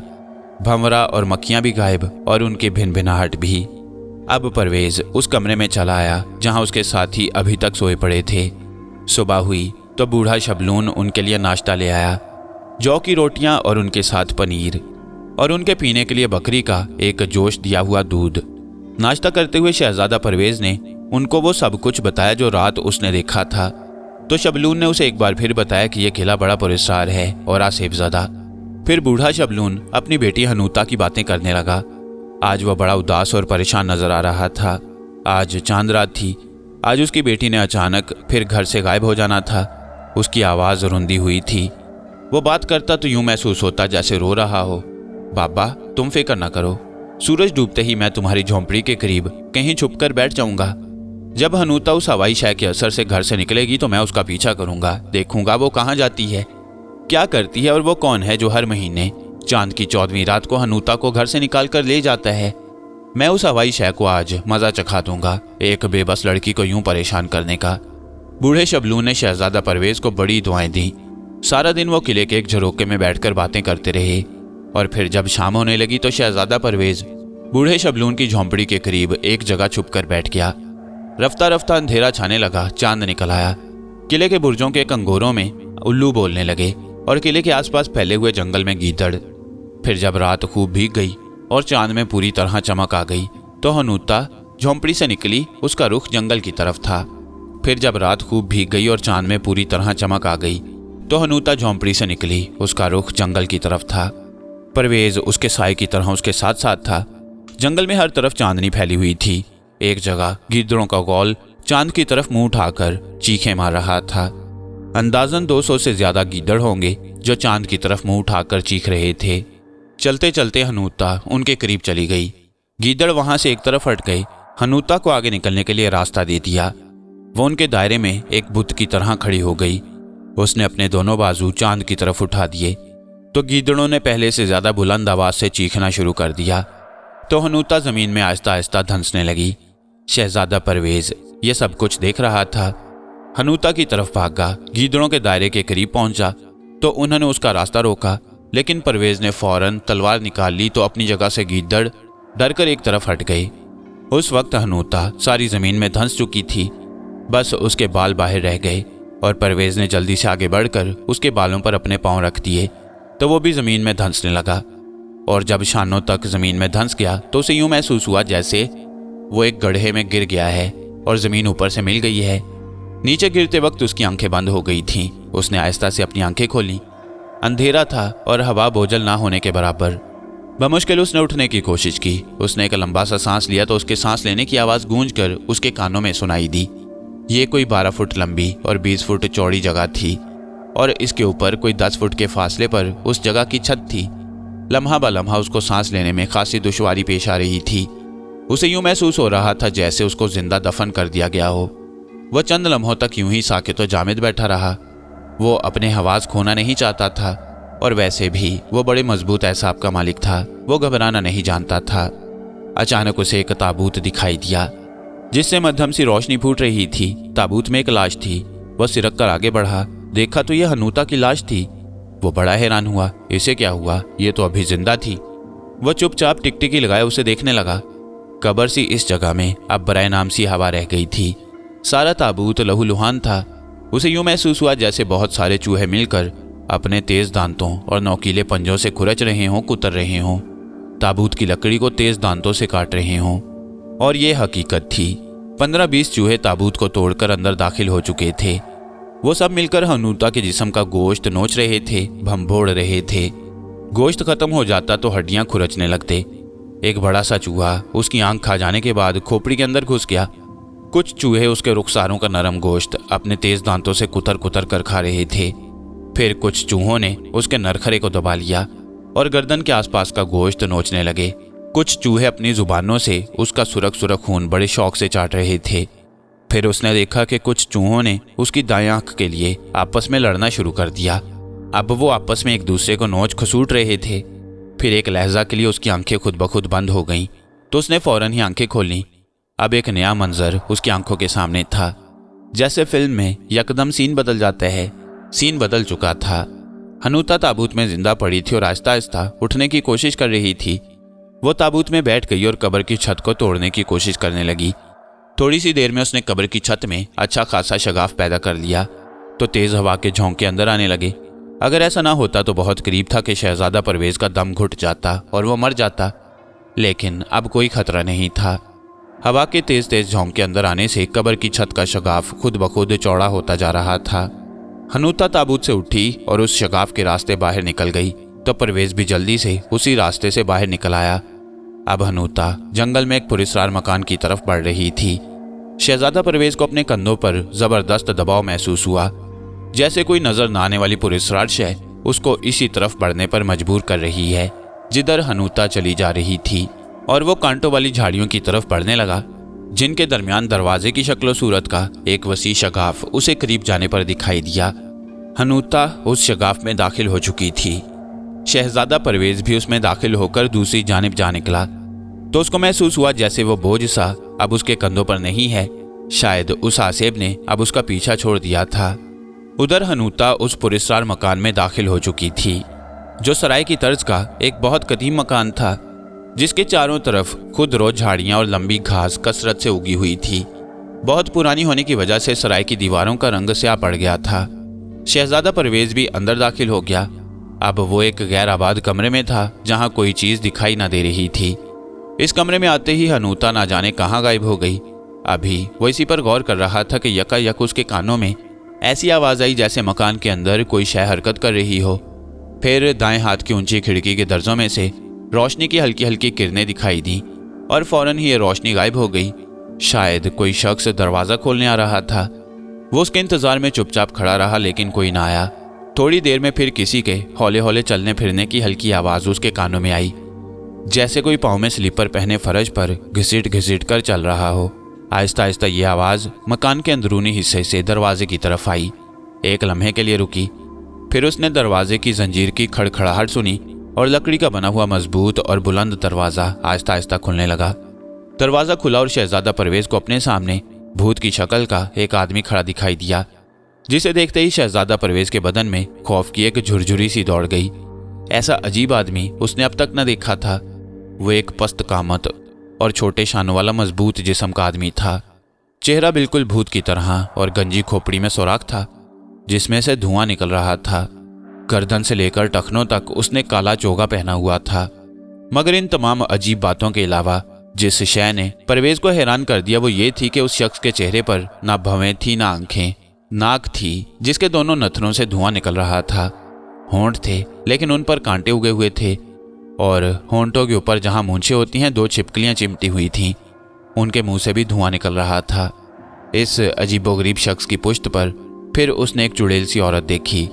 भंवरा और मक्खियां भी गायब और उनकी भिनभिनाहट भी। अब परवेज उस कमरे में चला आया जहां उसके साथी अभी तक सोए पड़े थे। सुबह हुई तो बूढ़ा शबलून उनके लिए नाश्ता ले आया, जौ की रोटियां और उनके साथ पनीर और उनके पीने के लिए बकरी का एक जोश दिया हुआ दूध। नाश्ता करते हुए शहजादा परवेज ने उनको वो सब कुछ बताया जो रात उसने देखा था। तो शबलून ने उसे एक बार फिर बताया कि यह किला बड़ा पुरस्कार है और आसेफज़दा। फिर बूढ़ा शबलून अपनी बेटी हनूता की बातें करने लगा। आज वह बड़ा उदास और परेशान नजर आ रहा था। आज चांद रात थी। आज उसकी बेटी ने अचानक फिर घर से गायब हो जाना था। उसकी आवाज़ रुंधी हुई थी। वो बात करता तो यूं महसूस होता जैसे रो रहा हो। बाबा, तुम फिक्र न करो, सूरज डूबते ही मैं तुम्हारी झोंपड़ी के करीब कहीं छुपकर बैठ जाऊंगा। जब हनूता उस हवाई शय के असर से घर से निकलेगी तो मैं उसका पीछा करूंगा, देखूंगा वो कहाँ जाती है, क्या करती है और वो कौन है जो हर महीने चांद की 14वीं रात को हनूता को घर से निकाल कर ले जाता है। मैं उस हवाई शय को आज मजा चखा दूंगा, एक बेबस लड़की को यूं परेशान करने का। बूढ़े शबलून ने शहजादा परवेज को बड़ी दुआएं दी। सारा दिन वो किले के एक झरोके में बैठकर बातें करते रहे और फिर जब शाम होने लगी तो शहजादा परवेज बूढ़े शबलून की झोंपड़ी के करीब एक जगह छुपकर बैठ गया। रफ्ता रफ्ता अंधेरा छाने लगा। चांद निकल आया। किले के बुर्जों के कंगोरों में उल्लू बोलने लगे और किले के आसपास फैले हुए जंगल में गीदड़। फिर जब रात खूब भीग गई और चांद में पूरी तरह चमक आ गई तो हनूता झोंपड़ी से निकली। उसका रुख जंगल की तरफ था। फिर जब रात खूब भीग गई और चांद में पूरी तरह चमक आ गई तो हनूता झोंपड़ी से निकली। उसका रुख जंगल की तरफ था। परवेज उसके साए की तरह उसके साथ साथ था। जंगल में हर तरफ चांदनी फैली हुई थी। एक जगह गीदड़ों का गौल चांद की तरफ मुंह उठाकर चीखें मार रहा था। अंदाजन 200 से ज्यादा गीदड़ होंगे जो चांद की तरफ मुंह उठाकर चीख रहे थे। चलते चलते हनूता उनके करीब चली गई। गीदड़ वहां से एक तरफ हट गए। हनूता को आगे निकलने के लिए रास्ता दे दिया। वो उनके दायरे में एक बुत की तरह खड़ी हो गई। उसने अपने दोनों बाजू चांद की तरफ उठा दिए तो गीदड़ों ने पहले से ज्यादा बुलंद आवाज से चीखना शुरू कर दिया। तो हनूता जमीन में आहिस्ता आहिस्ता धंसने लगी। शहजादा परवेज ये सब कुछ देख रहा था। हनूता की तरफ भागा। गीदड़ों के दायरे के करीब पहुंचा तो उन्होंने उसका रास्ता रोका, लेकिन परवेज ने फौरन तलवार निकाल ली तो अपनी जगह से गीदड़ डरकर एक तरफ हट गए। उस वक्त हनूता सारी जमीन में धंस चुकी थी। बस उसके बाल बाहर रह गए और परवेज ने जल्दी से आगे बढ़कर उसके बालों पर अपने पांव रख दिए तो वो भी जमीन में धंसने लगा। और जब शानों तक जमीन में धंस गया तो उसे यूं महसूस हुआ जैसे वो एक गड्ढे में गिर गया है और जमीन ऊपर से मिल गई है। नीचे गिरते वक्त उसकी आंखें बंद हो गई थीं। उसने आहिस्ता से अपनी आंखें खोली। अंधेरा था और हवा बोझल ना होने के बराबर। बमुश्किल उसने उठने की कोशिश की। उसने एक लंबा सा सांस लिया तो उसके सांस लेने की आवाज़ गूंजकर उसके कानों में सुनाई दी। ये कोई 12 फुट लंबी और 20 फुट चौड़ी जगह थी और इसके ऊपर कोई 10 फुट के फासले पर उस जगह की छत थी। लम्हा ब लम्हा उसको सांस लेने में खासी दुश्वारी पेश आ रही थी। उसे यूं महसूस हो रहा था जैसे उसको जिंदा दफन कर दिया गया हो। वह चंद लम्हों तक यूं ही साकित जामिद बैठा रहा। वो अपने हवास खोना नहीं चाहता था और वैसे भी वो बड़े मजबूत एहसाब का मालिक था। वो घबराना नहीं जानता था। अचानक उसे एक ताबूत दिखाई दिया जिससे मध्यम सी रोशनी फूट रही थी। ताबूत में एक लाश थी। वह सिरक कर आगे बढ़ा। देखा तो यह हनूता की लाश थी। वो बड़ा हैरान हुआ। इसे क्या हुआ? ये तो अभी जिंदा थी। वह चुपचाप टिकटिकी लगाए उसे देखने लगा। कब्र सी इस जगह में अब बराए नाम सी हवा रह गई थी। सारा ताबूत लहूलुहान था। उसे यूं महसूस हुआ जैसे बहुत सारे चूहे मिलकर अपने तेज दांतों और नोकीले पंजों से खुरच रहे हों, कुतर रहे हों, ताबूत की लकड़ी को तेज दांतों से काट रहे हों। और ये हकीकत थी। 15-20 चूहे ताबूत को तोड़कर अंदर दाखिल हो चुके थे। वो सब मिलकर हनूता के जिस्म का गोश्त नोच रहे थे, भंभोड़ रहे थे। गोश्त खत्म हो जाता तो हड्डियां खुरचने लगते। एक बड़ा सा चूहा उसकी आंख खा जाने के बाद खोपड़ी के अंदर घुस गया। कुछ चूहे उसके रुखसारों का नरम गोश्त अपने तेज दांतों से कुतर कुतर कर खा रहे थे। फिर कुछ चूहों ने उसके नरखरे को दबा लिया और गर्दन के आसपास का गोश्त नोचने लगे। कुछ चूहे अपनी जुबानों से उसका सुरख सुरख खून बड़े शौक से चाट रहे थे। फिर उसने देखा कि कुछ चूहों ने उसकी दाएं आंख के लिए आपस में लड़ना शुरू कर दिया। अब वो आपस में एक दूसरे को नोच खसूट रहे थे। फिर एक लहजा के लिए उसकी आंखें खुद ब खुद बंद हो गईं, तो उसने फौरन ही आंखें खोली। अब एक नया मंजर उसकी आंखों के सामने था। जैसे फिल्म में यकदम सीन बदल जाता है, सीन बदल चुका था। हनूता ताबूत में जिंदा पड़ी थी और आहिस्ता आहिस्ता उठने की कोशिश कर रही थी। वो ताबूत में बैठ गई और कब्र की छत को तोड़ने की कोशिश करने लगी। थोड़ी सी देर में उसने कब्र की छत में अच्छा खासा शगाफ पैदा कर लिया तो तेज हवा के झोंके अंदर आने लगे। अगर ऐसा ना होता तो बहुत करीब था कि शहजादा परवेज का दम घुट जाता और वो मर जाता, लेकिन अब कोई खतरा नहीं था। हवा के तेज तेज झोंके अंदर आने से कब्र की छत का शगाफ खुद ब खुद चौड़ा होता जा रहा था। हनूता ताबूत से उठी और उस शगाफ के रास्ते बाहर निकल गई तो परवेज भी जल्दी से उसी रास्ते से बाहर निकल आया। अब हनूता जंगल में एक पुरस्कार मकान की तरफ बढ़ रही थी। शहजादा परवेज को अपने कंधों पर जबरदस्त दबाव महसूस हुआ, जैसे कोई नजर न आने वाली पुरस्कार शय उसको इसी तरफ बढ़ने पर मजबूर कर रही है जिधर हनूता चली जा रही थी। और वो कांटों वाली झाड़ियों की तरफ बढ़ने लगा, जिनके दरमियान दरवाजे की शक्ल सूरत का एक वसी शगाफ उसे करीब जाने पर दिखाई दिया। हनूता उस शगाफ में दाखिल हो चुकी थी। शहजादा परवेज भी उसमें दाखिल होकर दूसरी जानिब जा निकला तो उसको महसूस हुआ जैसे वो बोझ सा अब उसके कंधों पर नहीं है। शायद उस आसेब ने अब उसका पीछा छोड़ दिया था। उधर हनूता उस पुरस्कार मकान में दाखिल हो चुकी थी, जो सराय की तर्ज का एक बहुत कदीम मकान था, जिसके चारों तरफ खुद रोज झाड़ियां और लंबी घास कसरत से उगी हुई थी। बहुत पुरानी होने की वजह से सराय की दीवारों का रंग स्याह पड़ गया था। शहजादा परवेज भी अंदर दाखिल हो गया। अब वो एक गैर आबाद कमरे में था जहां कोई चीज दिखाई न दे रही थी। इस कमरे में आते ही हनूता ना जाने कहां गायब हो गई। अभी वो इसी पर गौर कर रहा था कि यकायक उसके कानों में ऐसी आवाज आई जैसे मकान के अंदर कोई शय हरकत कर रही हो। फिर दाएं हाथ की ऊंची खिड़की के दर्जों में से रोशनी की हल्की हल्की किरणें दिखाई दी और फौरन ही ये रोशनी गायब हो गई। शायद कोई शख्स दरवाज़ा खोलने आ रहा था। वो उसके इंतजार में चुपचाप खड़ा रहा, लेकिन कोई ना आया। थोड़ी देर में फिर किसी के हौले हौले चलने फिरने की हल्की आवाज़ उसके कानों में आई, जैसे कोई पाँव में स्लीपर पहने फर्श पर घसीट घसीट कर चल रहा हो। आहिस्ता आहिस्ता ये आवाज़ मकान के अंदरूनी हिस्से से दरवाजे की तरफ आई। एक लम्हे के लिए रुकी, फिर उसने दरवाजे की जंजीर की खड़खड़ाहट सुनी और लकड़ी का बना हुआ मजबूत और बुलंद दरवाज़ा आहिस्ता आहिस्ता खुलने लगा। दरवाज़ा खुला और शहजादा परवेज को अपने सामने भूत की शक्ल का एक आदमी खड़ा दिखाई दिया, जिसे देखते ही शहजादा परवेज के बदन में खौफ की एक झुरझुरी सी दौड़ गई। ऐसा अजीब आदमी उसने अब तक न देखा था। वो एक पस्त कामत और छोटे शानों वाला मजबूत जिस्म का आदमी था। चेहरा बिल्कुल भूत की तरह और गंजी खोपड़ी में सुराख था जिसमें से धुआं निकल रहा था। गर्दन से लेकर टखनों तक उसने काला चोगा पहना हुआ था। मगर इन तमाम अजीब बातों के अलावा जिस शय ने परवेज को हैरान कर दिया वो ये थी कि उस शख्स के चेहरे पर ना भवें थी ना आंखें। नाक थी जिसके दोनों नथनों से धुआं निकल रहा था। होंठ थे लेकिन उन पर कांटे उगे हुए थे और होंठों के ऊपर जहां मूंछें होती हैं 2 छिपकलियां चिमटी हुई थीं। उनके मुंह से भी धुआं निकल रहा था। इस अजीबोगरीब शख्स की पुश्त पर फिर उसने एक चुड़ैल सी औरत देखी,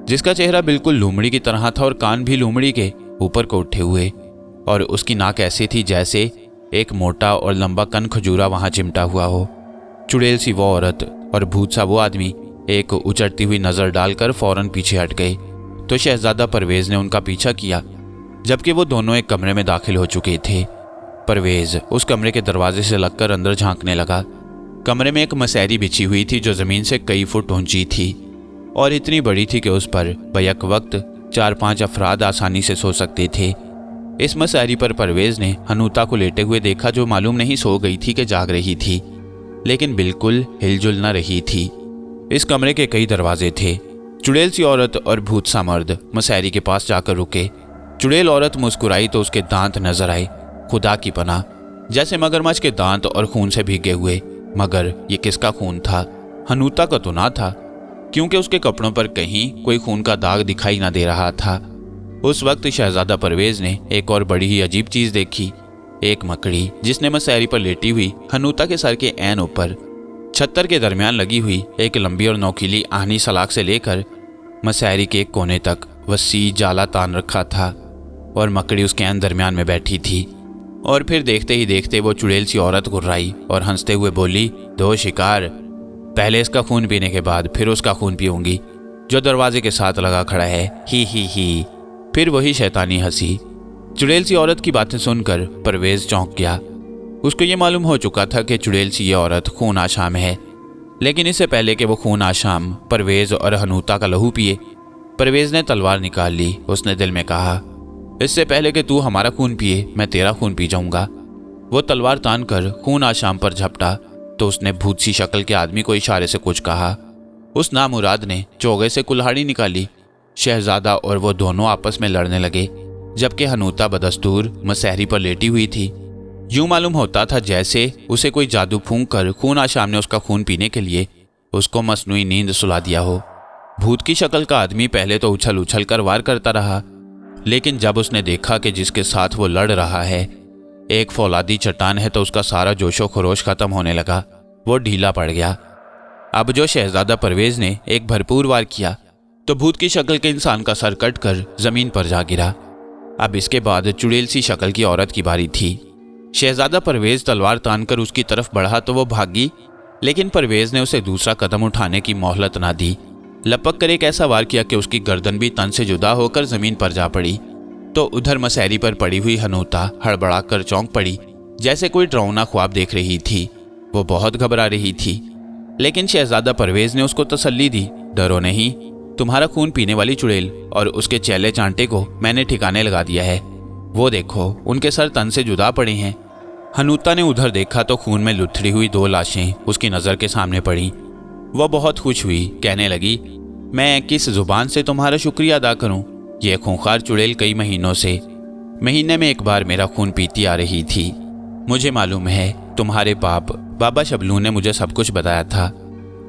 जिसका चेहरा बिल्कुल लोमड़ी की तरह था और कान भी लोमड़ी के ऊपर को उठे हुए, और उसकी नाक ऐसी थी जैसे एक मोटा और लंबा कन खजूरा वहां चिमटा हुआ हो। चुड़ैल सी वो औरत और भूत सा वो आदमी एक उचटती हुई नजर डालकर फौरन पीछे हट गए, तो शहजादा परवेज ने उनका पीछा किया, जबकि वो दोनों एक कमरे में दाखिल हो चुके थे। परवेज उस कमरे के दरवाजे से लगकर अंदर झांकने लगा। कमरे में एक मसहरी बिछी हुई थी जो जमीन से कई फुट ऊंची थी और इतनी बड़ी थी कि उस पर बैक वक्त 4-5 अफराद आसानी से सो सकते थे। इस मसहरी पर परवेज ने हनूता को लेटे हुए देखा, जो मालूम नहीं सो गई थी कि जाग रही थी, लेकिन बिल्कुल हिलजुल न रही थी। इस कमरे के कई दरवाजे थे चुड़ैल सी औरत और भूत सा मर्द मसहरी के पास जाकर रुके। चुड़ैल औरत मुस्कुराई तो उसके दांत नजर आए। खुदा की पनाह, जैसे मगरमच्छ के दांत और खून से भीगे हुए। मगर ये किसका खून था? हनूता का तो ना था, क्योंकि उसके कपड़ों पर कहीं कोई खून का दाग दिखाई ना दे रहा था। उस वक्त शहजादा परवेज ने एक और बड़ी ही अजीब चीज देखी। एक मकड़ी जिसने मसहरी पर लेटी हुई हनूता के सर के ऐन ऊपर छत्तर के दरमियान लगी हुई एक लंबी और नोकीली आहनी सलाख से लेकर मसहरी के एक कोने तक वसी जाला तान रखा था और मकड़ी उसके ऐन दरमियान में बैठी थी। और फिर देखते ही देखते वो चुड़ैल सी औरत गुर्राई और हंसते हुए बोली, दो शिकार, पहले इसका खून पीने के बाद फिर उसका खून पीऊंगी जो दरवाजे के साथ लगा खड़ा है। ही। फिर वही शैतानी हंसी। चुड़ैल सी औरत की बातें सुनकर परवेज चौंक गया। उसको ये मालूम हो चुका था कि चुड़ैल सी ये औरत खून आशाम है, लेकिन इससे पहले कि वो खून आशाम परवेज और हनूता का लहू पिए, परवेज ने तलवार निकाल ली। उसने दिल में कहा, इससे पहले कि तू हमारा खून पिए मैं तेरा खून पी जाऊंगा। वो तलवार तान कर खून आशाम पर झपटा तो उसने भूत सी शक्ल के आदमी को इशारे से कुछ कहा। उस नामुराद ने चोगे से कुल्हाड़ी निकाली। शहजादा और वो दोनों आपस में लड़ने लगे, जबकि हनूता बदस्तूर मसहरी पर लेटी हुई थी। यूं मालूम होता था जैसे उसे कोई जादू फूंक कर खून आशाम ने उसका खून पीने के लिए उसको मसनूई नींद सुला दिया हो। भूत की शक्ल का आदमी पहले तो उछल उछल कर वार करता रहा, लेकिन जब उसने देखा कि जिसके साथ वो लड़ रहा है एक फौलादी चट्टान है तो उसका सारा जोशो खरोश खत्म होने लगा। वो ढीला पड़ गया। अब जो शहजादा परवेज ने एक भरपूर वार किया तो भूत की शक्ल के इंसान का सर कट कर जमीन पर जा गिरा। अब इसके बाद चुड़ैल सी शक्ल की औरत की बारी थी। शहजादा परवेज तलवार तानकर उसकी तरफ बढ़ा तो वो भागी, लेकिन परवेज ने उसे दूसरा कदम उठाने की मोहलत ना दी। लपक कर एक ऐसा वार किया कि उसकी गर्दन भी तन से जुदा होकर जमीन पर जा पड़ी। तो उधर मसहरी पर पड़ी हुई हनूता हड़बड़ा कर चौंक पड़ी, जैसे कोई डरावना ख्वाब देख रही थी। वो बहुत घबरा रही थी, लेकिन शहजादा परवेज ने उसको तसल्ली दी, डरो नहीं, तुम्हारा खून पीने वाली चुड़ैल और उसके चेले चांटे को मैंने ठिकाने लगा दिया है। वो देखो, उनके सर तन से जुदा पड़े हैं। हनूता ने उधर देखा तो खून में लुथड़ी हुई दो लाशें उसकी नज़र के सामने पड़ी। वह बहुत खुश हुई, कहने लगी, मैं किस जुबान से तुम्हारा शुक्रिया अदा करूं? यह खूंखार चुड़ैल कई महीने में एक बार मेरा खून पीती आ रही थी। मुझे मालूम है तुम्हारे बाप बाबा शबलू ने मुझे सब कुछ बताया था।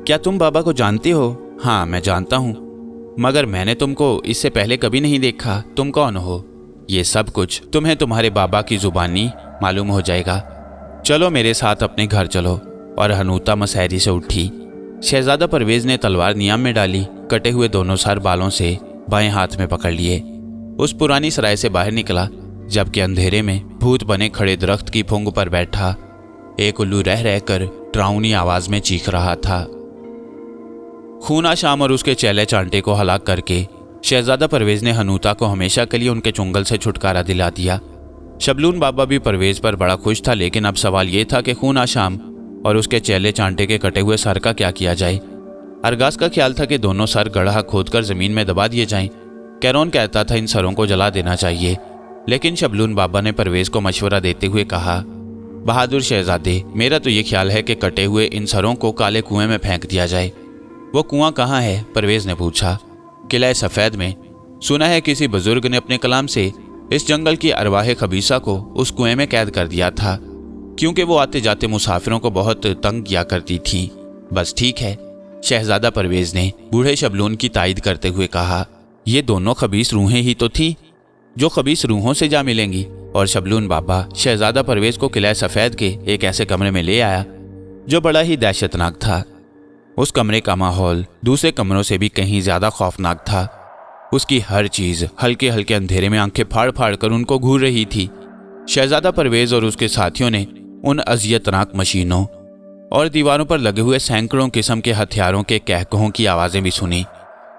क्या तुम बाबा को जानती हो? हाँ, मैं जानता हूँ, मगर मैंने तुमको इससे पहले कभी नहीं देखा। तुम कौन हो? ये सब कुछ तुम्हें तुम्हारे बाबा की जुबानी मालूम हो जाएगा। चलो मेरे साथ अपने घर चलो। और हनूता मसहरी से उठी। शहजादा परवेज ने तलवार नियाम में डाली, कटे हुए दोनों सर बालों से बाएं हाथ में पकड़ लिए। उस पुरानी सराय से बाहर निकला, जबकि अंधेरे में भूत बने खड़े दरख्त की फूंग पर बैठा एक उल्लू रह रहकर डरावनी आवाज में चीख रहा था। खून आशाम और उसके चेले चांटे को हलाक करके शहजादा परवेज ने हनूता को हमेशा के लिए उनके चुंगल से छुटकारा दिला दिया। शबलून बाबा भी परवेज पर बड़ा खुश था, लेकिन अब सवाल ये था कि खून आशाम और उसके चेले चांटे के कटे हुए सर का क्या किया जाए। अरगास का ख्याल था कि दोनों सर गड्ढा खोदकर जमीन में दबा दिए जाएं। कैरोन कहता था इन सरों को जला देना चाहिए, लेकिन शबलून बाबा ने परवेज को मशवरा देते हुए कहा, बहादुर शहजादे, मेरा तो ये ख्याल है कि कटे हुए इन सरों को काले कुएं में फेंक दिया जाए। वो कुआं कहाँ है? परवेज ने पूछा। किला सफ़ेद में। सुना है किसी बुजुर्ग ने अपने कलाम से इस जंगल की अरवाह खबीसा को उस कुएं में कैद कर दिया था, क्योंकि वो आते जाते मुसाफिरों को बहुत तंग किया करती थी। बस ठीक है, शहजादा परवेज ने बूढ़े शबलून की तायद करते हुए कहा। ये दोनों खबीस रूहें ही तो थी जो खबीस रूहों से जा मिलेंगी। और शबलून बाबा शहजादा परवेज को किला सफ़ेद के एक ऐसे कमरे में ले आया जो बड़ा ही दहशतनाक था। उस कमरे का माहौल दूसरे कमरों से भी कहीं ज्यादा खौफनाक था। उसकी हर चीज हल्के हल्के अंधेरे में आंखें फाड़ फाड़ कर उनको घूर रही थी। शहजादा परवेज और उसके साथियों ने उन अजियतनाक मशीनों और दीवारों पर लगे हुए सैकड़ों किस्म के हथियारों के कहकहों की आवाजें भी सुनी।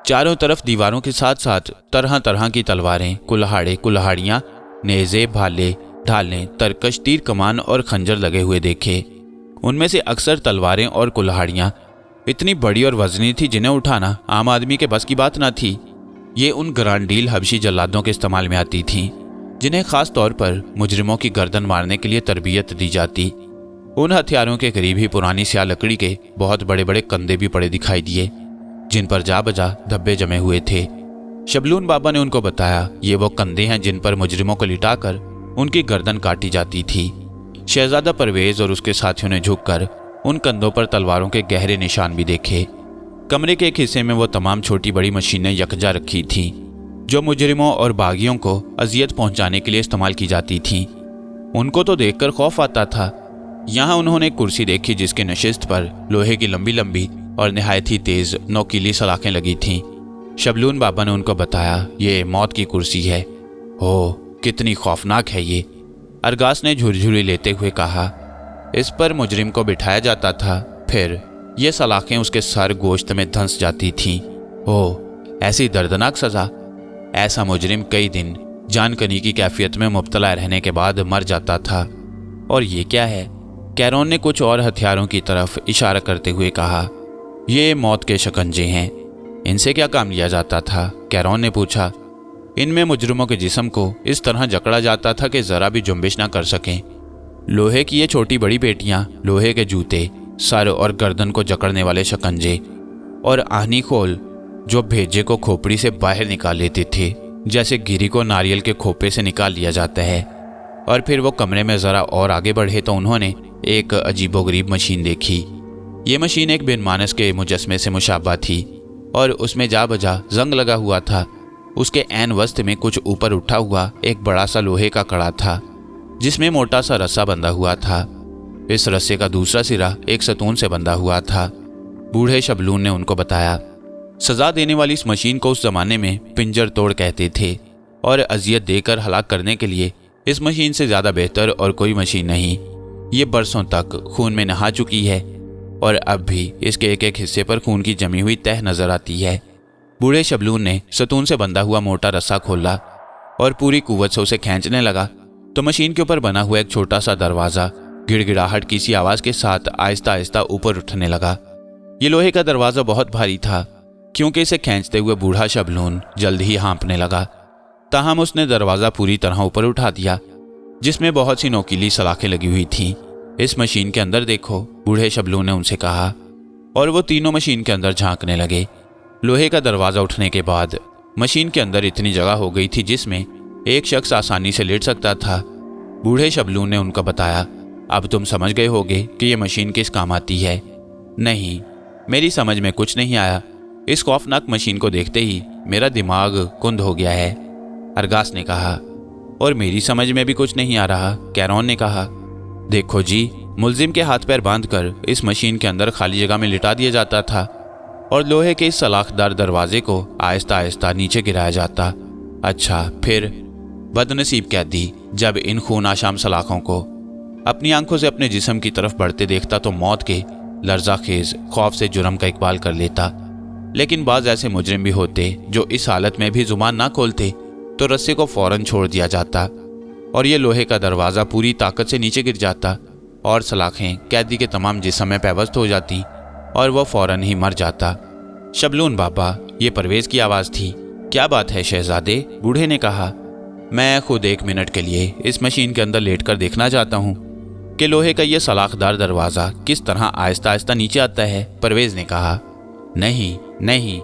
चारों तरफ दीवारों के साथ साथ तरह तरह की तलवारें, कुल्हाड़े, कुल्हाड़ियाँ, नेज़े, भाले, ढालें, तरकश, तीर कमान और खंजर लगे हुए देखे। उनमें से अक्सर तलवारें और कुल्हाड़ियाँ इतनी बड़ी और वजनी थी जिन्हें उठाना आम आदमी के बस की बात न थी। ये उन ग्रांडील हबशी जल्लादों के इस्तेमाल में आती थीं, जिन्हें खास तौर पर मुजरिमों की गर्दन मारने के लिए तरबियत दी जाती। उन हथियारों के करीब ही पुरानी स्याह लकड़ी के बहुत बड़े बड़े कंधे भी पड़े दिखाई दिए। जिन पर जा बजा धब्बे जमे हुए थे। शबलून बाबा ने उनको बताया, ये वो कंधे हैं जिन पर मुजरिमों को लिटाकर उनकी गर्दन काटी जाती थी। शहजादा परवेज और उसके साथियों ने झुककर उन कंधों पर तलवारों के गहरे निशान भी देखे। कमरे के एक हिस्से में वो तमाम छोटी बड़ी मशीनें यकजा रखी थीं, जो मुजरिमों और बागियों को अजियत पहुंचाने के लिए इस्तेमाल की जाती थीं। उनको तो देखकर खौफ आता था। यहाँ उन्होंने एक कुर्सी देखी जिसके नशिस्त पर लोहे की लंबी लंबी और निहायत ही तेज नोकीली सलाखें लगी थीं। शबलून बाबा ने उनको बताया, ये मौत की कुर्सी है। ओह, कितनी खौफनाक है ये। अरगास ने झुरझुरी लेते हुए कहा। इस पर मुजरिम को बिठाया जाता था, फिर ये सलाखें उसके सर गोश्त में धंस जाती थीं। ओह, ऐसी दर्दनाक सज़ा। ऐसा मुजरिम कई दिन जानकनी की कैफियत में मुब्तला रहने के बाद मर जाता था। और ये क्या है? कैरोन ने कुछ और हथियारों की तरफ इशारा करते हुए कहा, ये मौत के शिकंजे हैं। इनसे क्या काम लिया जाता था? कैरोन ने पूछा। इनमें मुजरिमों के जिस्म को इस तरह जकड़ा जाता था कि ज़रा भी जुम्बिश ना कर सकें। लोहे की ये छोटी बड़ी पेटियां, लोहे के जूते, सर और गर्दन को जकड़ने वाले शिकंजे और आहनी खोल जो भेजे को खोपड़ी से बाहर निकाल लेते थे, जैसे गिरी को नारियल के खोपे से निकाल लिया जाता है। और फिर वो कमरे में ज़रा और आगे बढ़े तो उन्होंने एक अजीबोगरीब मशीन देखी। ये मशीन एक बिनमानस के मुजस्मे से मुशाबा थी और उसमें जा बजा जंग लगा हुआ था। उसके ऐन वस्त में कुछ ऊपर उठा हुआ एक बड़ा सा लोहे का कड़ा था, जिसमें मोटा सा रस्सा बंधा हुआ था। इस रस्से का दूसरा सिरा एक सतून से बंधा हुआ था। बूढ़े शबलून ने उनको बताया, सजा देने वाली इस मशीन को उस जमाने में पिंजर तोड़ कहते थे और अजियत देकर हलाक करने के लिए इस मशीन से ज़्यादा बेहतर और कोई मशीन नहीं। ये बरसों तक खून में नहा चुकी है और अब भी इसके एक एक हिस्से पर खून की जमी हुई तह नजर आती है। बूढ़े शबलून ने सतून से बंधा हुआ मोटा रस्सा खोला और पूरी कुव्वत से उसे खींचने लगा तो मशीन के ऊपर बना हुआ एक छोटा सा दरवाज़ा गिड़गिड़ाहट की सी आवाज़ के साथ आहिस्ता आहिस्ता ऊपर उठने लगा। ये लोहे का दरवाज़ा बहुत भारी था, क्योंकि इसे खींचते हुए बूढ़ा शबलून जल्द ही हाँपने लगा। ताहम उसने दरवाज़ा पूरी तरह ऊपर उठा दिया, जिसमें बहुत सी नोकीली सलाखें लगी हुई थीं। इस मशीन के अंदर देखो, बूढ़े शबलून ने उनसे कहा, और वो तीनों मशीन के अंदर झांकने लगे। लोहे का दरवाज़ा उठने के बाद मशीन के अंदर इतनी जगह हो गई थी जिसमें एक शख्स आसानी से लेट सकता था। बूढ़े शबलून ने उनको बताया, अब तुम समझ गए होगे कि ये मशीन किस काम आती है। नहीं, मेरी समझ में कुछ नहीं आया। इस खौफनाक मशीन को देखते ही मेरा दिमाग कुंद हो गया है, अरगास ने कहा। और मेरी समझ में भी कुछ नहीं आ रहा, कैरोन ने कहा। देखो जी, मुलजिम के हाथ पैर बांधकर इस मशीन के अंदर खाली जगह में लिटा दिया जाता था और लोहे के इस सलाखदार दरवाजे को आहिस्ता आहिस्ता नीचे गिराया जाता। अच्छा, फिर बदनसीब कैदी जब इन खून आशाम सलाखों को अपनी आंखों से अपने जिस्म की तरफ बढ़ते देखता तो मौत के लर्जाखेज खौफ से जुर्म का इकबाल कर लेता। लेकिन बाज ऐसे मुजरिम भी होते जो इस हालत में भी जुबान ना खोलते तो रस्से को फौरन छोड़ दिया जाता और ये लोहे का दरवाज़ा पूरी ताकत से नीचे गिर जाता और सलाखें कैदी के तमाम जिस्म में पैवस्त हो जाती और वह फौरन ही मर जाता। शबलून बाबा, ये परवेज़ की आवाज़ थी। क्या बात है शहजादे, बूढ़े ने कहा। मैं खुद 1 मिनट के लिए इस मशीन के अंदर लेटकर देखना चाहता हूँ कि लोहे का ये सलाखदार दरवाज़ा किस तरह आहिस्ता आहिस्ता नीचे आता है, परवेज़ ने कहा। नहीं नहीं,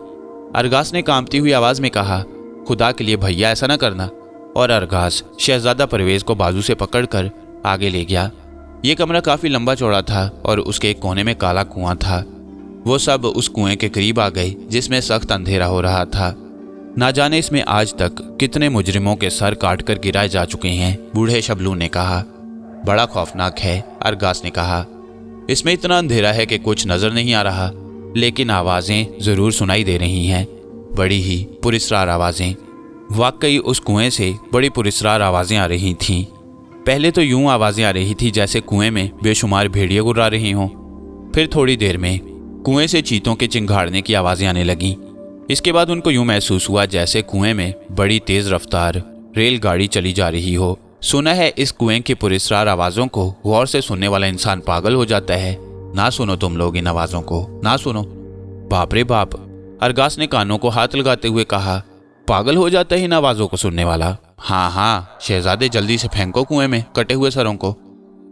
अरगास ने कांपती हुई आवाज़ में कहा। खुदा के लिए भैया, ऐसा ना करना। और अरगास शहजादा परवेज़ को बाजू से पकड़कर आगे ले गया। ये कमरा काफ़ी लंबा चौड़ा था और उसके एक कोने में काला कुआं था। वो सब उस कुएं के करीब आ गए जिसमें सख्त अंधेरा हो रहा था। ना जाने इसमें आज तक कितने मुजरिमों के सर काटकर गिराए जा चुके हैं, बूढ़े शबलून ने कहा। बड़ा खौफनाक है, अरगास ने कहा। इसमें इतना अंधेरा है कि कुछ नज़र नहीं आ रहा, लेकिन आवाज़ें ज़रूर सुनाई दे रही हैं, बड़ी ही पुरस्रार आवाज़ें। वाकई उस कुएं से बड़ी पुरस्रार आवाज़ें आ रही थीं। पहले तो यूं आवाज़ें आ रही थी जैसे कुएं में बेशुमार भेड़िए गुर्रा रही हों। फिर थोड़ी देर में कुएं से चीतों के चिंघाड़ने की आवाज़ें आने लगीं। इसके बाद उनको यूं महसूस हुआ जैसे कुएं में बड़ी तेज़ रफ्तार रेलगाड़ी चली जा रही हो। सुना है इस कुएं की पुरस्रार आवाज़ों को गौर से सुनने वाला इंसान पागल हो जाता है। ना सुनो तुम लोग इन आवाज़ों को, ना सुनो। बाप रे बाप, अरगास ने कानों को हाथ लगाते हुए कहा। पागल हो जाता है इन आवाज़ों को सुनने वाला। हाँ हाँ शहजादे, जल्दी से फेंको कुएं में कटे हुए सरों को।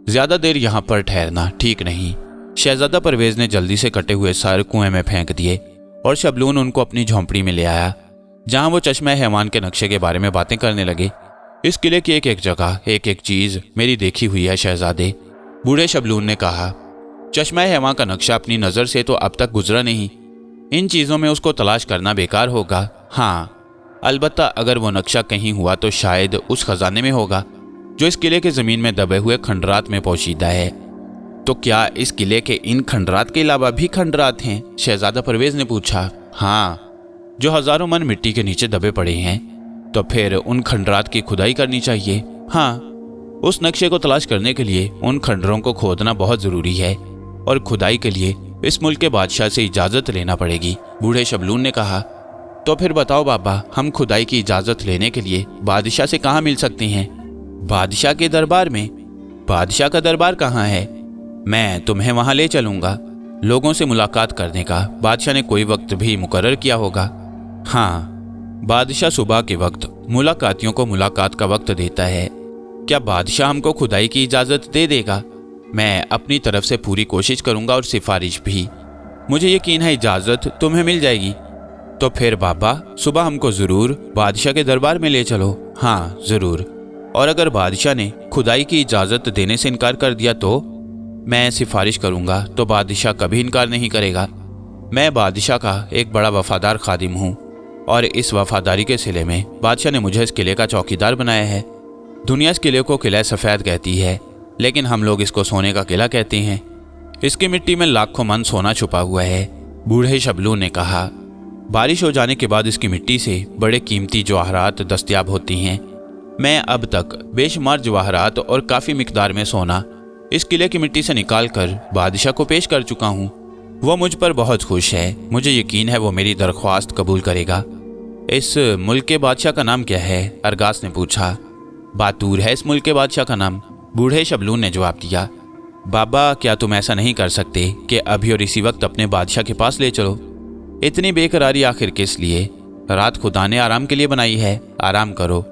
ज़्यादा देर यहाँ पर ठहरना ठीक नहीं। शहजादा परवेज़ ने जल्दी से कटे हुए सर कुएं में फेंक दिए और शबलून उनको अपनी झोंपड़ी में ले आया, जहां वो चश्मा हैवान के नक्शे के बारे में बातें करने लगे। इस किले की एक एक जगह, एक एक चीज मेरी देखी हुई है शहजादे, बूढ़े शबलून ने कहा। चश्मा हैवान का नक्शा अपनी नज़र से तो अब तक गुजरा नहीं। इन चीज़ों में उसको तलाश करना बेकार होगा। हाँ, अलबत्ता अगर वो नक्शा कहीं हुआ तो शायद उस खजाने में होगा जो इस किले के ज़मीन में दबे हुए खंडरात में पोशीदा है। तो क्या इस किले के इन खंडरात के अलावा भी खंडरात हैं? शहजादा परवेज़ ने पूछा। हाँ, जो हज़ारों मन मिट्टी के नीचे दबे पड़े हैं। तो फिर उन खंडरात की खुदाई करनी चाहिए। हाँ, उस नक्शे को तलाश करने के लिए उन खंडरों को खोदना बहुत ज़रूरी है और खुदाई के लिए इस मुल्क के बादशाह से इजाज़त लेना पड़ेगी, बूढ़े शबलून ने कहा। तो फिर बताओ बाबा, हम खुदाई की इजाज़त लेने के लिए बादशाह से कहाँ मिल सकते हैं? बादशाह के दरबार में। बादशाह का दरबार कहाँ है? मैं तुम्हें वहाँ ले चलूँगा। लोगों से मुलाकात करने का बादशाह ने कोई वक्त भी मुकर्रर किया होगा। हाँ, बादशाह सुबह के वक्त मुलाकातियों को मुलाकात का वक्त देता है। क्या बादशाह हमको खुदाई की इजाज़त दे देगा? मैं अपनी तरफ से पूरी कोशिश करूंगा और सिफारिश भी। मुझे यकीन है इजाज़त तुम्हें मिल जाएगी। तो फिर बाबा, सुबह हमको ज़रूर बादशाह के दरबार में ले चलो। हाँ, ज़रूर। और अगर बादशाह ने खुदाई की इजाज़त देने से इनकार कर दिया तो मैं सिफारिश करूंगा तो बादशाह कभी इनकार नहीं करेगा। मैं बादशाह का एक बड़ा वफादार खादिम हूँ और इस वफादारी के सिले में बादशाह ने मुझे इस किले का चौकीदार बनाया है। दुनिया इस किले को किला सफ़ेद कहती है, लेकिन हम लोग इसको सोने का किला कहते हैं। इसकी मिट्टी में लाखों मन सोना छुपा हुआ है, बूढ़े शबलू ने कहा। बारिश हो जाने के बाद इसकी मिट्टी से बड़े कीमती जवाहरात दस्तयाब होती हैं। मैं अब तक बेशुमार जवाहरात और काफ़ी मिकदार में सोना इस किले की मिट्टी से निकाल कर बादशाह को पेश कर चुका हूँ। वो मुझ पर बहुत खुश है। मुझे यकीन है वो मेरी दरख्वास्त कबूल करेगा। इस मुल्क के बादशाह का नाम क्या है? अरगास ने पूछा। बातूर है इस मुल्क के बादशाह का नाम, बूढ़े शबलून ने जवाब दिया। बाबा, क्या तुम ऐसा नहीं कर सकते कि अभी और इसी वक्त अपने बादशाह के पास ले चलो? इतनी बेकरारी आखिर किस लिए? रात खुदा ने आराम के लिए बनाई है, आराम करो,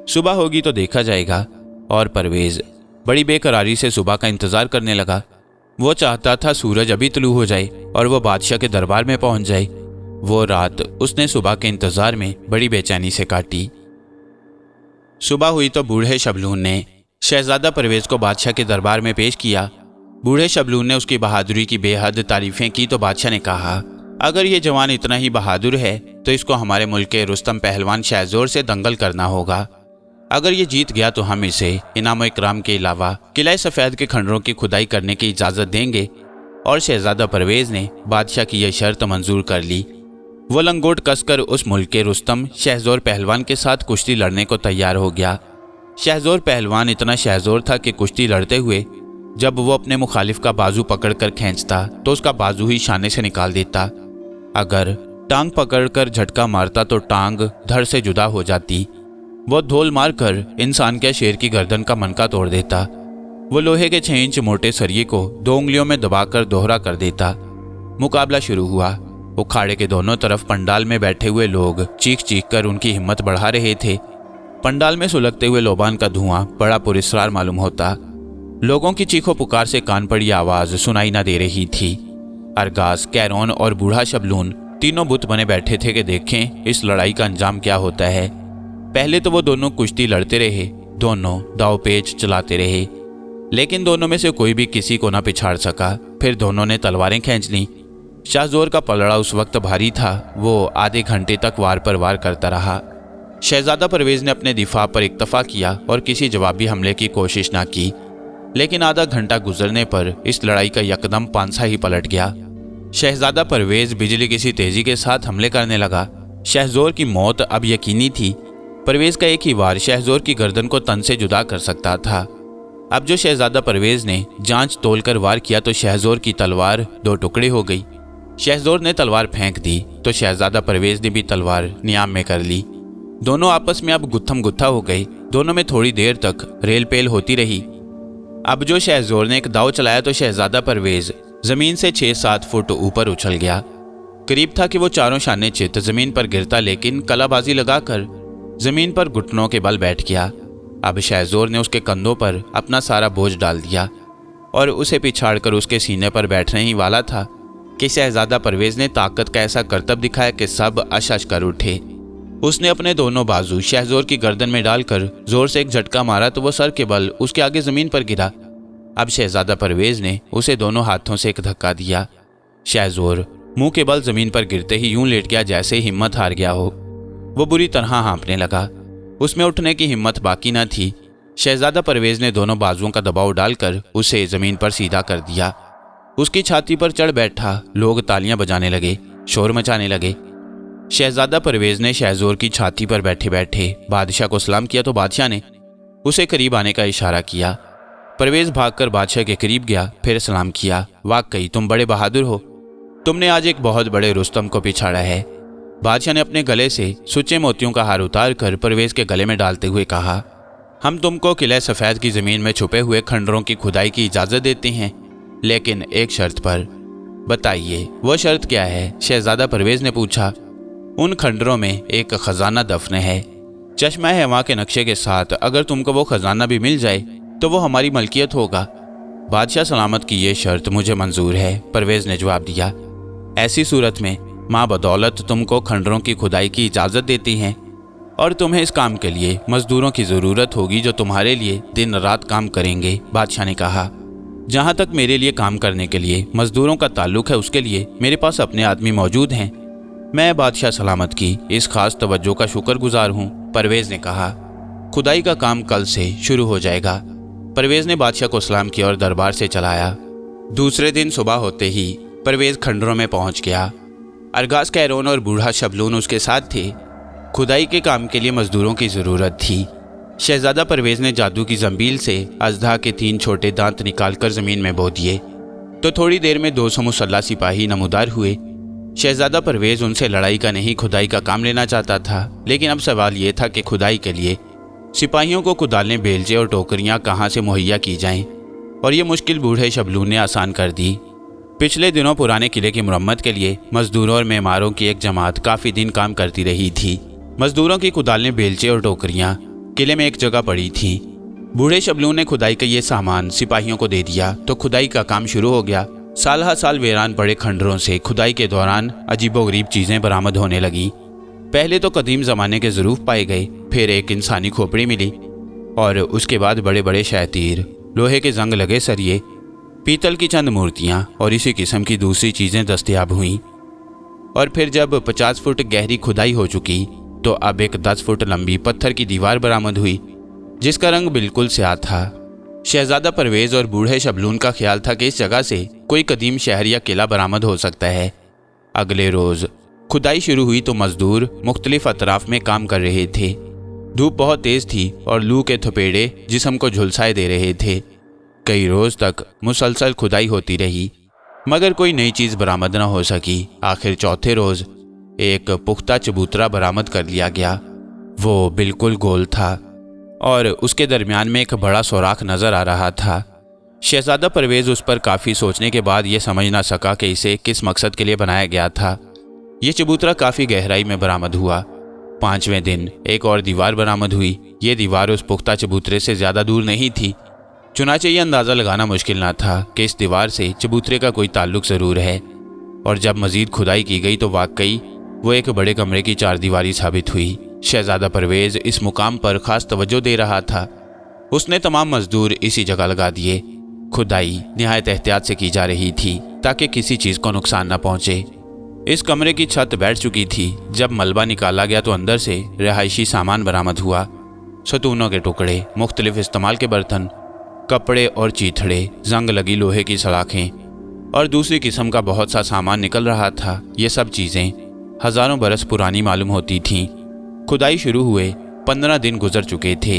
सुबह होगी तो देखा जाएगा। और परवेज़ बड़ी बेकरारी से सुबह का इंतज़ार करने लगा। वो चाहता था सूरज अभी तुलू हो जाए और वो बादशाह के दरबार में पहुंच जाए। वो रात उसने सुबह के इंतज़ार में बड़ी बेचैनी से काटी। सुबह हुई तो बूढ़े शबलून ने शहजादा परवेज़ को बादशाह के दरबार में पेश किया। बूढ़े शबलून ने उसकी बहादुरी की बेहद तारीफ़ें की तो बादशाह ने कहा, अगर ये जवान इतना ही बहादुर है तो इसको हमारे मुल्क के रुस्तम पहलवान शहजोर से दंगल करना होगा। अगर ये जीत गया तो हम इसे इनाम इकराम के अलावा किला सफ़ेद के खंडरों की खुदाई करने की इजाज़त देंगे। और शहजादा परवेज़ ने बादशाह की यह शर्त मंजूर कर ली। वो लंगोट कसकर उस मुल्क के रुस्तम शहजोर पहलवान के साथ कुश्ती लड़ने को तैयार हो गया। शहजोर पहलवान इतना शहजोर था कि कुश्ती लड़ते हुए जब वो अपने मुखालिफ का बाजू पकड़कर खींचता तो उसका बाजू ही शाने से निकाल देता। अगर टांग पकड़कर झटका मारता तो टांग धड़ से जुदा हो जाती। वो धोल मारकर इंसान के शेर की गर्दन का मनका तोड़ देता। वो लोहे के 6 इंच मोटे सरिये को 2 उंगलियों में दबाकर दोहरा कर देता। मुकाबला शुरू हुआ। उखाड़े के दोनों तरफ पंडाल में बैठे हुए लोग चीख चीख कर उनकी हिम्मत बढ़ा रहे थे। पंडाल में सुलगते हुए लोबान का धुआं बड़ा पुरस्कार मालूम होता। लोगों की चीखों पुकार से कान पड़ी आवाज़ सुनाई न दे रही थी। अरगास, कैरोन और बूढ़ा शबलून तीनों बुत बने बैठे थे कि देखें इस लड़ाई का अंजाम क्या होता है। पहले तो वो दोनों कुश्ती लड़ते रहे, दोनों दाव पेच चलाते रहे, लेकिन दोनों में से कोई भी किसी को ना पिछाड़ सका। फिर दोनों ने तलवारें खींच लीं। शाहजोर का पलड़ा उस वक्त भारी था। वो आधे घंटे तक वार पर वार करता रहा। शहजादा परवेज़ ने अपने दिफा पर इक्तफा किया और किसी जवाबी हमले की कोशिश ना की, लेकिन आधा घंटा गुजरने पर इस लड़ाई का यकदम पांसा ही पलट गया। शहजादा परवेज़ बिजली की सी तेजी के साथ हमले करने लगा। शहजोर की मौत अब यकीनी थी। परवेज़ का एक ही वार शहजोर की गर्दन को तन से जुदा कर सकता था। अब जो शहजादा परवेज़ ने जांच तोलकर वार किया तो शहजोर की तलवार 2 टुकड़े हो गई। शहजोर ने तलवार फेंक दी तो शहजादा परवेज़ ने भी तलवार नियाम में कर ली। दोनों आपस में अब गुत्थम गुत्था हो गए। दोनों में थोड़ी देर तक रेल पेल होती रही। अब जो शहजोर ने एक दाव चलाया तो शहजादा परवेज़ ज़मीन से 6-7 फुट ऊपर उछल गया। करीब था कि वो चारों शाने चित ज़मीन पर गिरता, लेकिन कलाबाजी लगाकर ज़मीन पर घुटनों के बल बैठ गया। अब शहजोर ने उसके कंधों पर अपना सारा बोझ डाल दिया और उसे पिछाड़कर उसके सीने पर बैठने ही वाला था कि शहजादा परवेज ने ताकत का ऐसा करतब दिखाया कि सब अशश कर उठे। उसने अपने दोनों बाजू शहजोर की गर्दन में डालकर जोर से एक झटका मारा तो वो सर के बल उसके आगे जमीन पर गिरा। अब शहजादा परवेज ने उसे दोनों हाथों से एक धक्का दिया। शहजोर मुंह के बल जमीन पर गिरते ही यूं लेट गया जैसे हिम्मत हार गया हो। वो बुरी तरह हाँफने लगा। उसमें उठने की हिम्मत बाकी न थी। शहजादा परवेज ने दोनों बाजुओं का दबाव डालकर उसे जमीन पर सीधा कर दिया। उसकी छाती पर चढ़ बैठा। लोग तालियां बजाने लगे, शोर मचाने लगे। शहजादा परवेज ने शहजोर की छाती पर बैठे बैठे बादशाह को सलाम किया तो बादशाह ने उसे करीब आने का इशारा किया। परवेज भागकर बादशाह के करीब गया, फिर सलाम किया। वाकई तुम बड़े बहादुर हो, तुमने आज एक बहुत बड़े रुस्तम को पिछाड़ा है। बादशाह ने अपने गले से सुच्चे मोतियों का हार उतार कर परवेज के गले में डालते हुए कहा, हम तुमको किले सफ़ेद की ज़मीन में छुपे हुए खंडरों की खुदाई की इजाज़त देते हैं, लेकिन एक शर्त पर। बताइए वो शर्त क्या है? शहजादा परवेज ने पूछा। उन खंडरों में एक खजाना दफन है, चश्मा है वहाँ के नक्शे के साथ। अगर तुमको वो खजाना भी मिल जाए तो वो हमारी मलकियत होगा। बादशाह सलामत की ये शर्त मुझे मंजूर है, परवेज ने जवाब दिया। ऐसी सूरत में माँ बदौलत तुमको खंडरों की खुदाई की इजाज़त देती हैं और तुम्हें इस काम के लिए मजदूरों की ज़रूरत होगी जो तुम्हारे लिए दिन रात काम करेंगे। बादशाह ने कहा, जहाँ तक मेरे लिए काम करने के लिए मजदूरों का ताल्लुक है उसके लिए मेरे पास अपने आदमी मौजूद हैं। मैं बादशाह सलामत की इस खास तवज्जो का शुक्रगुजार हूँ। परवेज ने कहा, खुदाई का काम कल से शुरू हो जाएगा। परवेज ने बादशाह को सलाम किया और दरबार से चलाया। दूसरे दिन सुबह होते ही परवेज खंडरों में पहुंच गया। अरगाज कैरोन और बूढ़ा शबलून उसके साथ थे। खुदाई के काम के लिए मजदूरों की ज़रूरत थी। शहजादा परवेज ने जादू की जंबील से अजदा के 3 छोटे दांत निकालकर ज़मीन में बो दिए तो थोड़ी देर में 200 मुसल्ला सिपाही नमूदार हुए। शहजादा परवेज उनसे लड़ाई का नहीं खुदाई का काम लेना चाहता था, लेकिन अब सवाल ये था कि खुदाई के लिए सिपाहियों को कुदालें, बेलचे और टोकरियां कहाँ से मुहैया की जाएं, और ये मुश्किल बूढ़े शबलून ने आसान कर दी। पिछले दिनों पुराने किले की मुरम्मत के लिए मजदूरों और मेमारों की एक जमात काफ़ी दिन काम करती रही थी। मजदूरों की कुदालें, बेलचे और टोकरियां किले में एक जगह पड़ी थीं। बूढ़े शबलून ने खुदाई का ये सामान सिपाहियों को दे दिया तो खुदाई का काम शुरू हो गया। साल हर साल वीरान पड़े खंडरों से खुदाई के दौरान अजीबोगरीब चीज़ें बरामद होने लगी। पहले तो कदीम ज़माने के ज़रूफ पाए गए, फिर एक इंसानी खोपड़ी मिली और उसके बाद बड़े बड़े शहतीर, लोहे के जंग लगे सरिये, पीतल की चंद मूर्तियाँ और इसी किस्म की दूसरी चीज़ें दस्तयाब हुईं। और फिर जब 50 फुट गहरी खुदाई हो चुकी तो अब एक 10 फुट लंबी पत्थर की दीवार बरामद हुई जिसका रंग बिल्कुल स्याह था। शहजादा परवेज और बूढ़े शबलून का ख्याल था कि इस जगह से कोई कदीम शहर या किला बरामद हो सकता है। अगले रोज़ खुदाई शुरू हुई तो मजदूर मुख्तलिफ अतराफ में काम कर रहे थे। धूप बहुत तेज़ थी और लू के थपेड़े जिस्म को झुलसाए दे रहे थे। कई रोज़ तक मुसलसल खुदाई होती रही मगर कोई नई चीज़ बरामद न हो सकी। आखिर चौथे रोज़ एक पुख्ता चबूतरा बरामद कर लिया गया। वो बिल्कुल गोल था और उसके दरमियान में एक बड़ा सुराख नज़र आ रहा था। शहजादा परवेज उस पर काफ़ी सोचने के बाद ये समझ ना सका कि इसे किस मकसद के लिए बनाया गया था। ये चबूतरा काफ़ी गहराई में बरामद हुआ। 5वें दिन एक और दीवार बरामद हुई। ये दीवार उस पुख्ता चबूतरे से ज़्यादा दूर नहीं थी, चुनाचे ये अंदाज़ा लगाना मुश्किल ना था कि इस दीवार से चबूतरे का कोई ताल्लुक ज़रूर है। और जब मज़ीद खुदाई की गई तो वाकई वो एक बड़े कमरे की 4 दीवारी साबित हुई। शहजादा परवेज इस मुकाम पर ख़ास तवज्जो दे रहा था। उसने तमाम मजदूर इसी जगह लगा दिए। खुदाई निहायत एहतियात से की जा रही थी ताकि किसी चीज़ को नुकसान न पहुँचे। इस कमरे की छत बैठ चुकी थी। जब मलबा निकाला गया तो अंदर से रिहायशी सामान बरामद हुआ। सतूनों के टुकड़े, मुख्तलिफ इस्तेमाल के बर्तन, कपड़े और चीथड़े, जंग लगी लोहे की सलाखें और दूसरी किस्म का बहुत सा सामान निकल रहा था। ये सब चीज़ें हज़ारों बरस पुरानी मालूम होती थीं। खुदाई शुरू हुए 15 दिन गुजर चुके थे।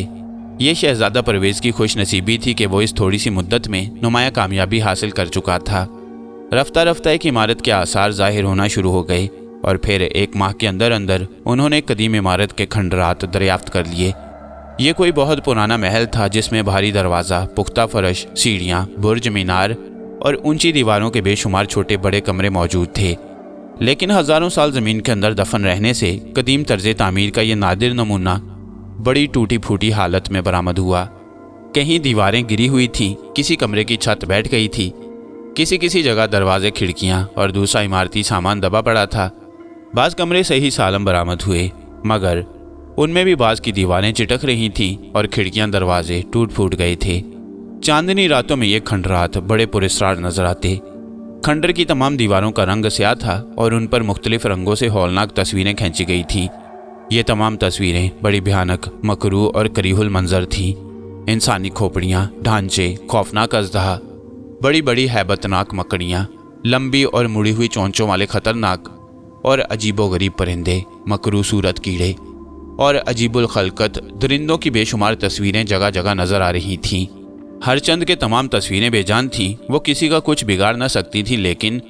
ये शहजादा परवेज़ की खुश नसीबी थी कि वो इस थोड़ी सी मुद्दत में नुमाया कामयाबी हासिल कर चुका था। रफ्ता रफ्ता एक इमारत के आसार ज़ाहिर होना शुरू हो गए और फिर 1 माह के अंदर अंदर उन्होंने कदीम इमारत के खंडरात दरियाफ्त कर लिए। ये कोई बहुत पुराना महल था जिसमें भारी दरवाज़ा, पुख्ता फर्श, सीढ़ियाँ, बुर्ज, मीनार और ऊंची दीवारों के बेशुमार छोटे बड़े कमरे मौजूद थे। लेकिन हज़ारों साल ज़मीन के अंदर दफन रहने से कदीम तर्ज़ तामीर का ये नादिर नमूना बड़ी टूटी फूटी हालत में बरामद हुआ। कहीं दीवारें गिरी हुई थीं, किसी कमरे की छत बैठ गई थी, किसी किसी जगह दरवाजे, खिड़कियां और दूसरा इमारती सामान दबा पड़ा था। बाज कमरे सही सालम बरामद हुए, मगर उनमें भी बाज की दीवारें चिटक रही थीं और खिड़कियां, दरवाजे टूट फूट गए थे। चांदनी रातों में ये खंडरात बड़े पुरस्कार नजर आते। खंडर की तमाम दीवारों का रंग स्याह था और उन पर मुख्तलिफ रंगों से हौलनाक तस्वीरें खींची गई थीं। ये तमाम तस्वीरें बड़ी भयानक, मकरू और करीहुल मंजर थीं। इंसानी खोपड़ियाँ, ढांचे, खौफनाक अजदहा, बड़ी बड़ी हैबतनाक मकड़ियाँ, लंबी और मुड़ी हुई चोंचों वाले खतरनाक और अजीबोगरीब परिंदे, मकरू सूरत कीड़े और अजीबुल खलकत दरिंदों की बेशुमार तस्वीरें जगह जगह नजर आ रही थीं। हर चंद के तमाम तस्वीरें बेजान थीं। वो किसी का कुछ बिगाड़ न सकती थी, लेकिन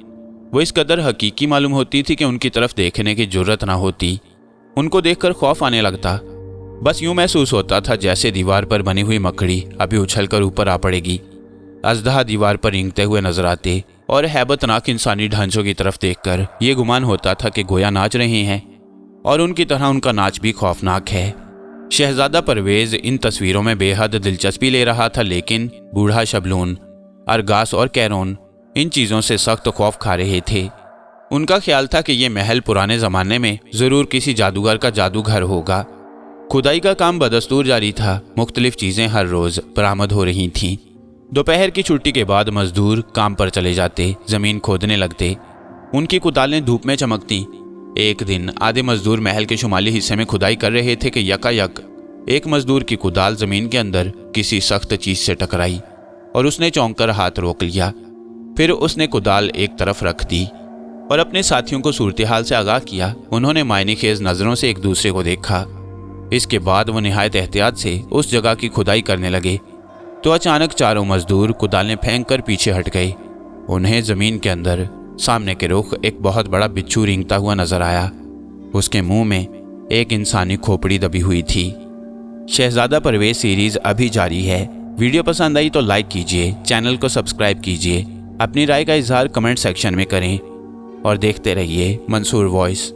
वो इस कदर हकीकी मालूम होती थी कि उनकी तरफ देखने की जुर्रत ना होती। उनको देखकर खौफ आने लगता। बस यूं महसूस होता था जैसे दीवार पर बनी हुई मकड़ी अभी उछलकर ऊपर आ पड़ेगी। अजदहा दीवार पर रेंगते हुए नजर आते और हैबतनाक इंसानी ढांचों की तरफ देखकर ये गुमान होता था कि गोया नाच रहे हैं और उनकी तरह उनका नाच भी खौफनाक है। शहजादा परवेज इन तस्वीरों में बेहद दिलचस्पी ले रहा था, लेकिन बूढ़ा शबलून, अरगास और कैरोन इन चीज़ों से सख्त खौफ खा रहे थे। उनका ख्याल था कि ये महल पुराने ज़माने में ज़रूर किसी जादूगर का जादूघर होगा। खुदाई का काम बदस्तूर जारी था। मुख्तलिफ चीज़ें हर रोज़ बरामद हो रही थीं। दोपहर की छुट्टी के बाद मजदूर काम पर चले जाते, ज़मीन खोदने लगते। उनकी कुदालें धूप में चमकती। एक दिन आधे मजदूर महल के शुमाली हिस्से में खुदाई कर रहे थे कि यकायक एक मजदूर की कुदाल ज़मीन के अंदर किसी सख्त चीज़ से टकराई और उसने चौंक कर हाथ रोक लिया। फिर उसने कुदाल एक तरफ रख दी और अपने साथियों को सूरत हाल से आगाह किया। उन्होंने मायने खेज नज़रों से एक दूसरे को देखा। इसके बाद वो निहायत एहतियात से उस जगह की खुदाई करने लगे तो अचानक चारों मजदूर कुदालें फेंक कर पीछे हट गए। उन्हें ज़मीन के अंदर सामने के रुख एक बहुत बड़ा बिच्छू रेंगता हुआ नजर आया। उसके मुंह में एक इंसानी खोपड़ी दबी हुई थी। शहजादा परवेज सीरीज अभी जारी है। वीडियो पसंद आई तो लाइक कीजिए, चैनल को सब्सक्राइब कीजिए, अपनी राय का इजहार कमेंट सेक्शन में करें और देखते रहिए मंसूर वॉइस।